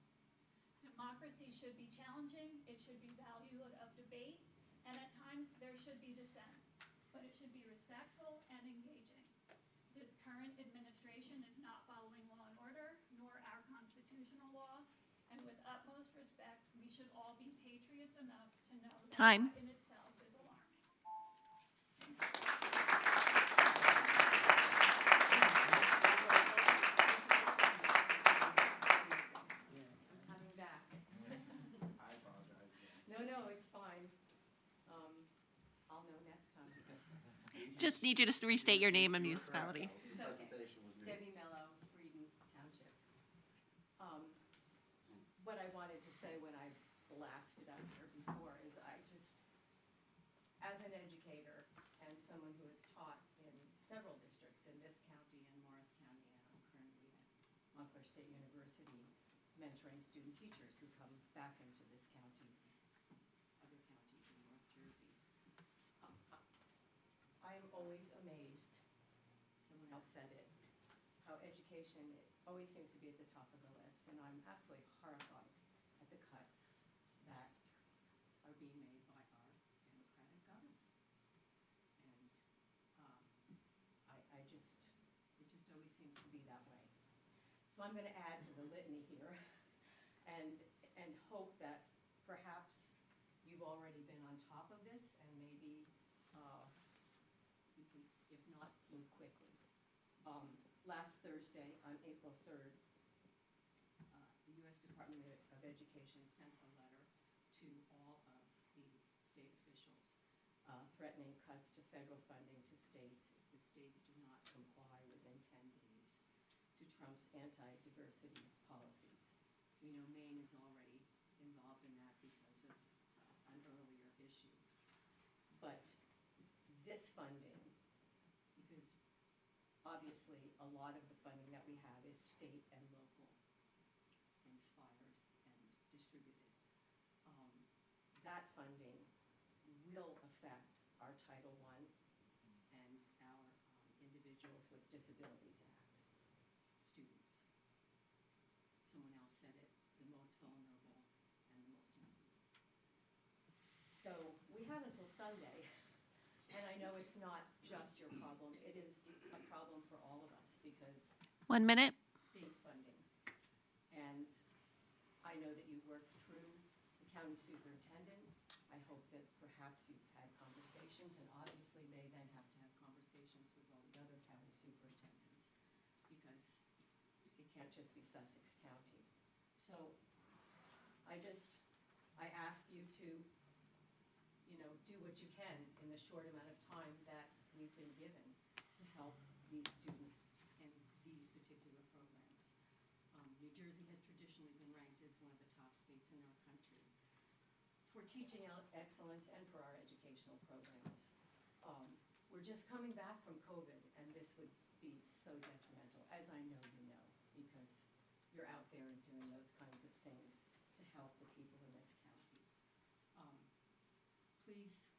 Democracy should be challenging, it should be valued of debate, and at times there should be dissent, but it should be respectful and engaging. This current administration is not following law and order, nor our constitutional law, and with utmost respect, we should all be patriots enough to know that Time. that in itself is alarming. I'm coming back. I apologize again. No, it's fine. I'll know next time because Just need you to restate your name and municipality. it's okay. Presentation was new. Debbie Mello, Frieden Township. What I wanted to say when I blasted out here before is I just, as an educator and someone who has taught in several districts in this county and Morris County, and I'm currently at Montclair State University mentoring student teachers who come back into this county, other counties in North Jersey. I am always amazed, someone else said it, how education always seems to be at the top of the list, and I'm absolutely horrified at the cuts that are being made by our Democratic governor. And it just always seems to be that way. So I'm gonna add to the litany here and hope that perhaps you've already been on top of this and maybe you can, if not, move quickly. Last Thursday, on April 3rd, the U.S. Department of Education sent a letter to all of the state officials threatening cuts to federal funding to states if the states do not comply within 10 days to Trump's anti-diversity policies. We know Maine is already involved in that because of an earlier issue. But this funding, because obviously a lot of the funding that we have is state and local inspired and distributed. That funding will affect our Title I and our Individuals with Disabilities Act students. Someone else said it, the most vulnerable and the most needy. So we have until Sunday. And I know it's not just your problem, it is a problem for all of us because 1 minute. state funding superintendent. I hope that perhaps you've had conversations, and obviously they then have to have conversations with all the other county superintendents, because it can't just be Sussex County. So I ask you to, do what you can in the short amount of time that we've been given to help these students in these particular programs. New Jersey has traditionally been ranked as one of the top states in our country for teaching excellence and for our educational programs. We're just coming back from COVID, and this would be so detrimental, as I know you know, because you're out there and doing those kinds of things to help the people in this county. Please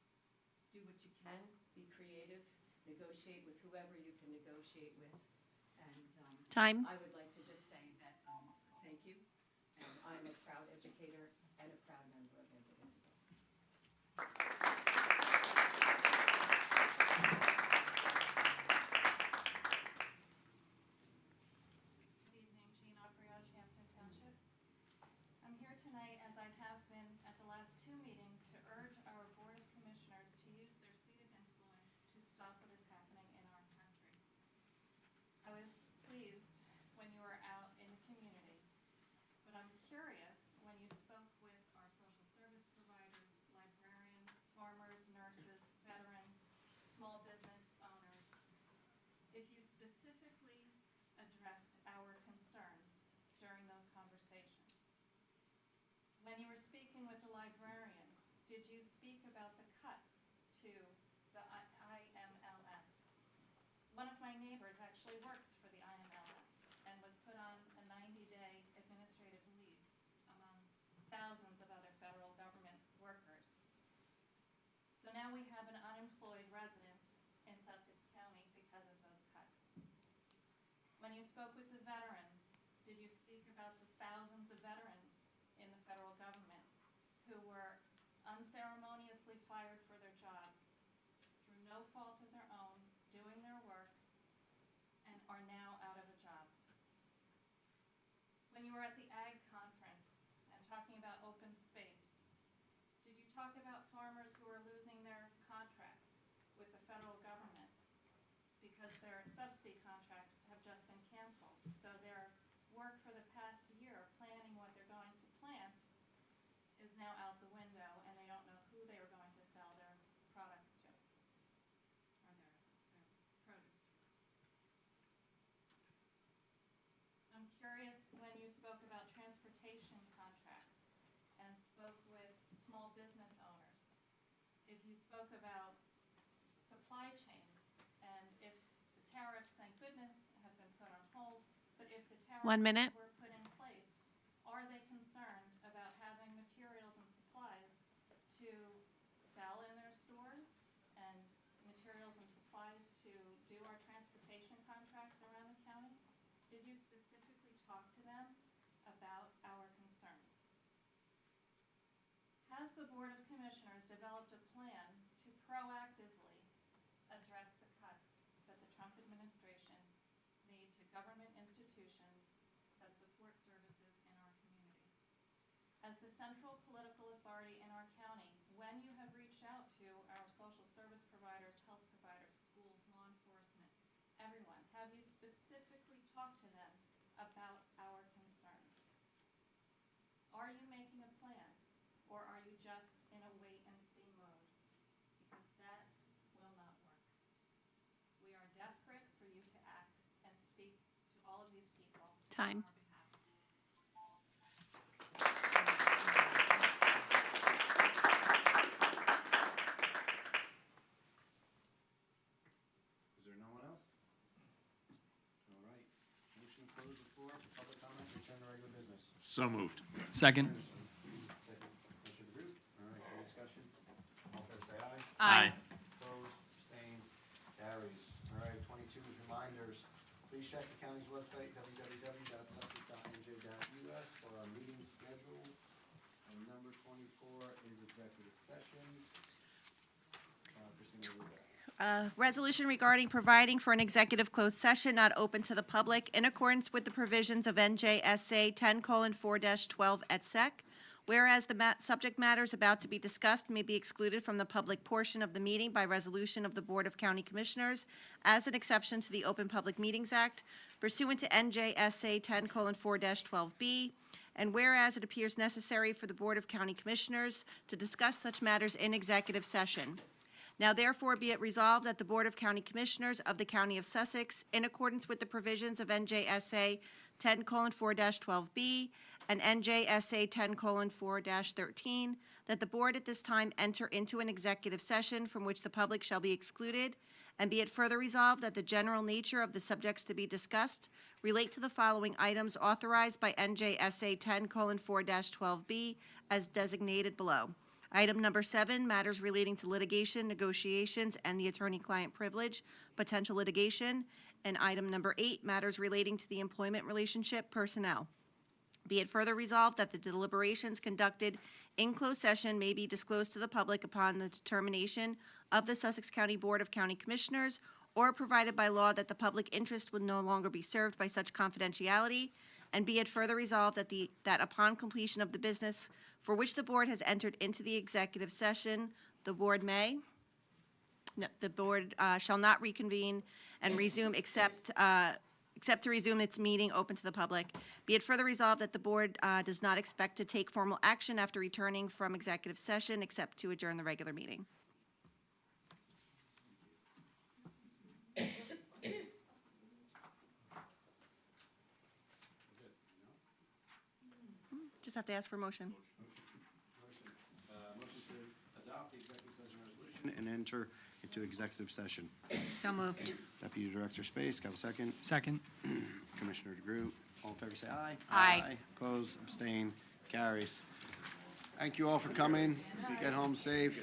do what you can, be creative, negotiate with whoever you can negotiate with, and Time. I would like to just say that thank you, and I'm a proud educator and a proud member of Indivisible. Good evening, Jean Apriage, Hampton Township. I'm here tonight, as I have been at the last two meetings, to urge our Board of Commissioners to use their seat of influence to stop what is happening in our country. I was pleased when you were out in the community, but I'm curious when you spoke with our social service providers, librarians, farmers, nurses, veterans, small business owners, if you specifically addressed our concerns during those conversations. When you were speaking with the librarians, did you speak about the cuts to the IMLS? One of my neighbors actually works for the IMLS and was put on a 90-day administrative leave among thousands of other federal government workers. So now we have an unemployed resident in Sussex County because of those cuts. When you spoke with the veterans, did you speak about the thousands of veterans in the federal government who were unceremoniously fired for their jobs through no fault of their own, doing their work, and are now out of a job? When you were at the Ag Conference and talking about open space, did you talk about farmers who are losing their contracts with the federal government because their subsidy contracts have just been canceled? So their work for the past year, planning what they're going to plant, is now out the window, and they don't know who they are going to sell their products to, or their produce to. I'm curious, when you spoke about transportation contracts and spoke with small business owners, if you spoke about supply chains, and if the tariffs, thank goodness, have been put on hold, but if the tariffs 1 minute. were put in place, are they concerned about having materials and supplies to sell in their stores and materials and supplies to do our transportation contracts around the county? Did you specifically talk to them about our concerns? Has the Board of Commissioners developed a plan to proactively address the cuts that the Trump administration made to government institutions that support services in our community? As the central political authority in our county, when you have reached out to our social service providers, health providers, schools, law enforcement, everyone, have you specifically talked to them about our concerns? Are you making a plan, or are you just in a wait-and-see mode? Because that will not work. We are desperate for you to act and speak to all of these people. Time. On our behalf. Is there no one else? All right. Motion to close the floor for public comment, return to regular business. So moved. Second. Second, Commissioner DeGroot. All right, any discussion? All in favor, say aye. Aye. Opposed, abstained, carries. All right, 22 is reminders. Please check the county's website, www.sussex.nj.us, for our meeting schedules. And number 24 is executive session. Christina, read that. Resolution regarding providing for an executive closed session not open to the public in accordance with the provisions of NJSA 10:4-12 et sec. Whereas the subject matters about to be discussed may be excluded from the public portion of the meeting by resolution of the Board of County Commissioners as an exception to the Open Public Meetings Act pursuant to NJSA 10:4-12B, and whereas it appears necessary for the Board of County Commissioners to discuss such matters in executive session. Now therefore be it resolved that the Board of County Commissioners of the County of Sussex, in accordance with the provisions of NJSA 10:4-12B and NJSA 10:4-13, that the board at this time enter into an executive session from which the public shall be excluded, and be it further resolved that the general nature of the subjects to be discussed relate to the following items authorized by NJSA 10:4-12B as designated below. Item number 7, matters relating to litigation, negotiations, and the attorney-client privilege, potential litigation. And item number 8, matters relating to the employment relationship, personnel. Be it further resolved that the deliberations conducted in closed session may be disclosed to the public upon the determination of the Sussex County Board of County Commissioners, or provided by law that the public interest would no longer be served by such confidentiality. And be it further resolved that upon completion of the business for which the board has entered into the executive session, the board shall not reconvene and resume except to resume its meeting open to the public. Be it further resolved that the board does not expect to take formal action after returning from executive session except to adjourn the regular meeting. Just have to ask for a motion. Motion to adopt the executive session resolution and enter into executive session. So moved. Deputy Director Space, got a second? Second. Commissioner DeGroot, all in favor say aye. Aye. Oppose, abstain, carries. Thank you all for coming. Get home safe.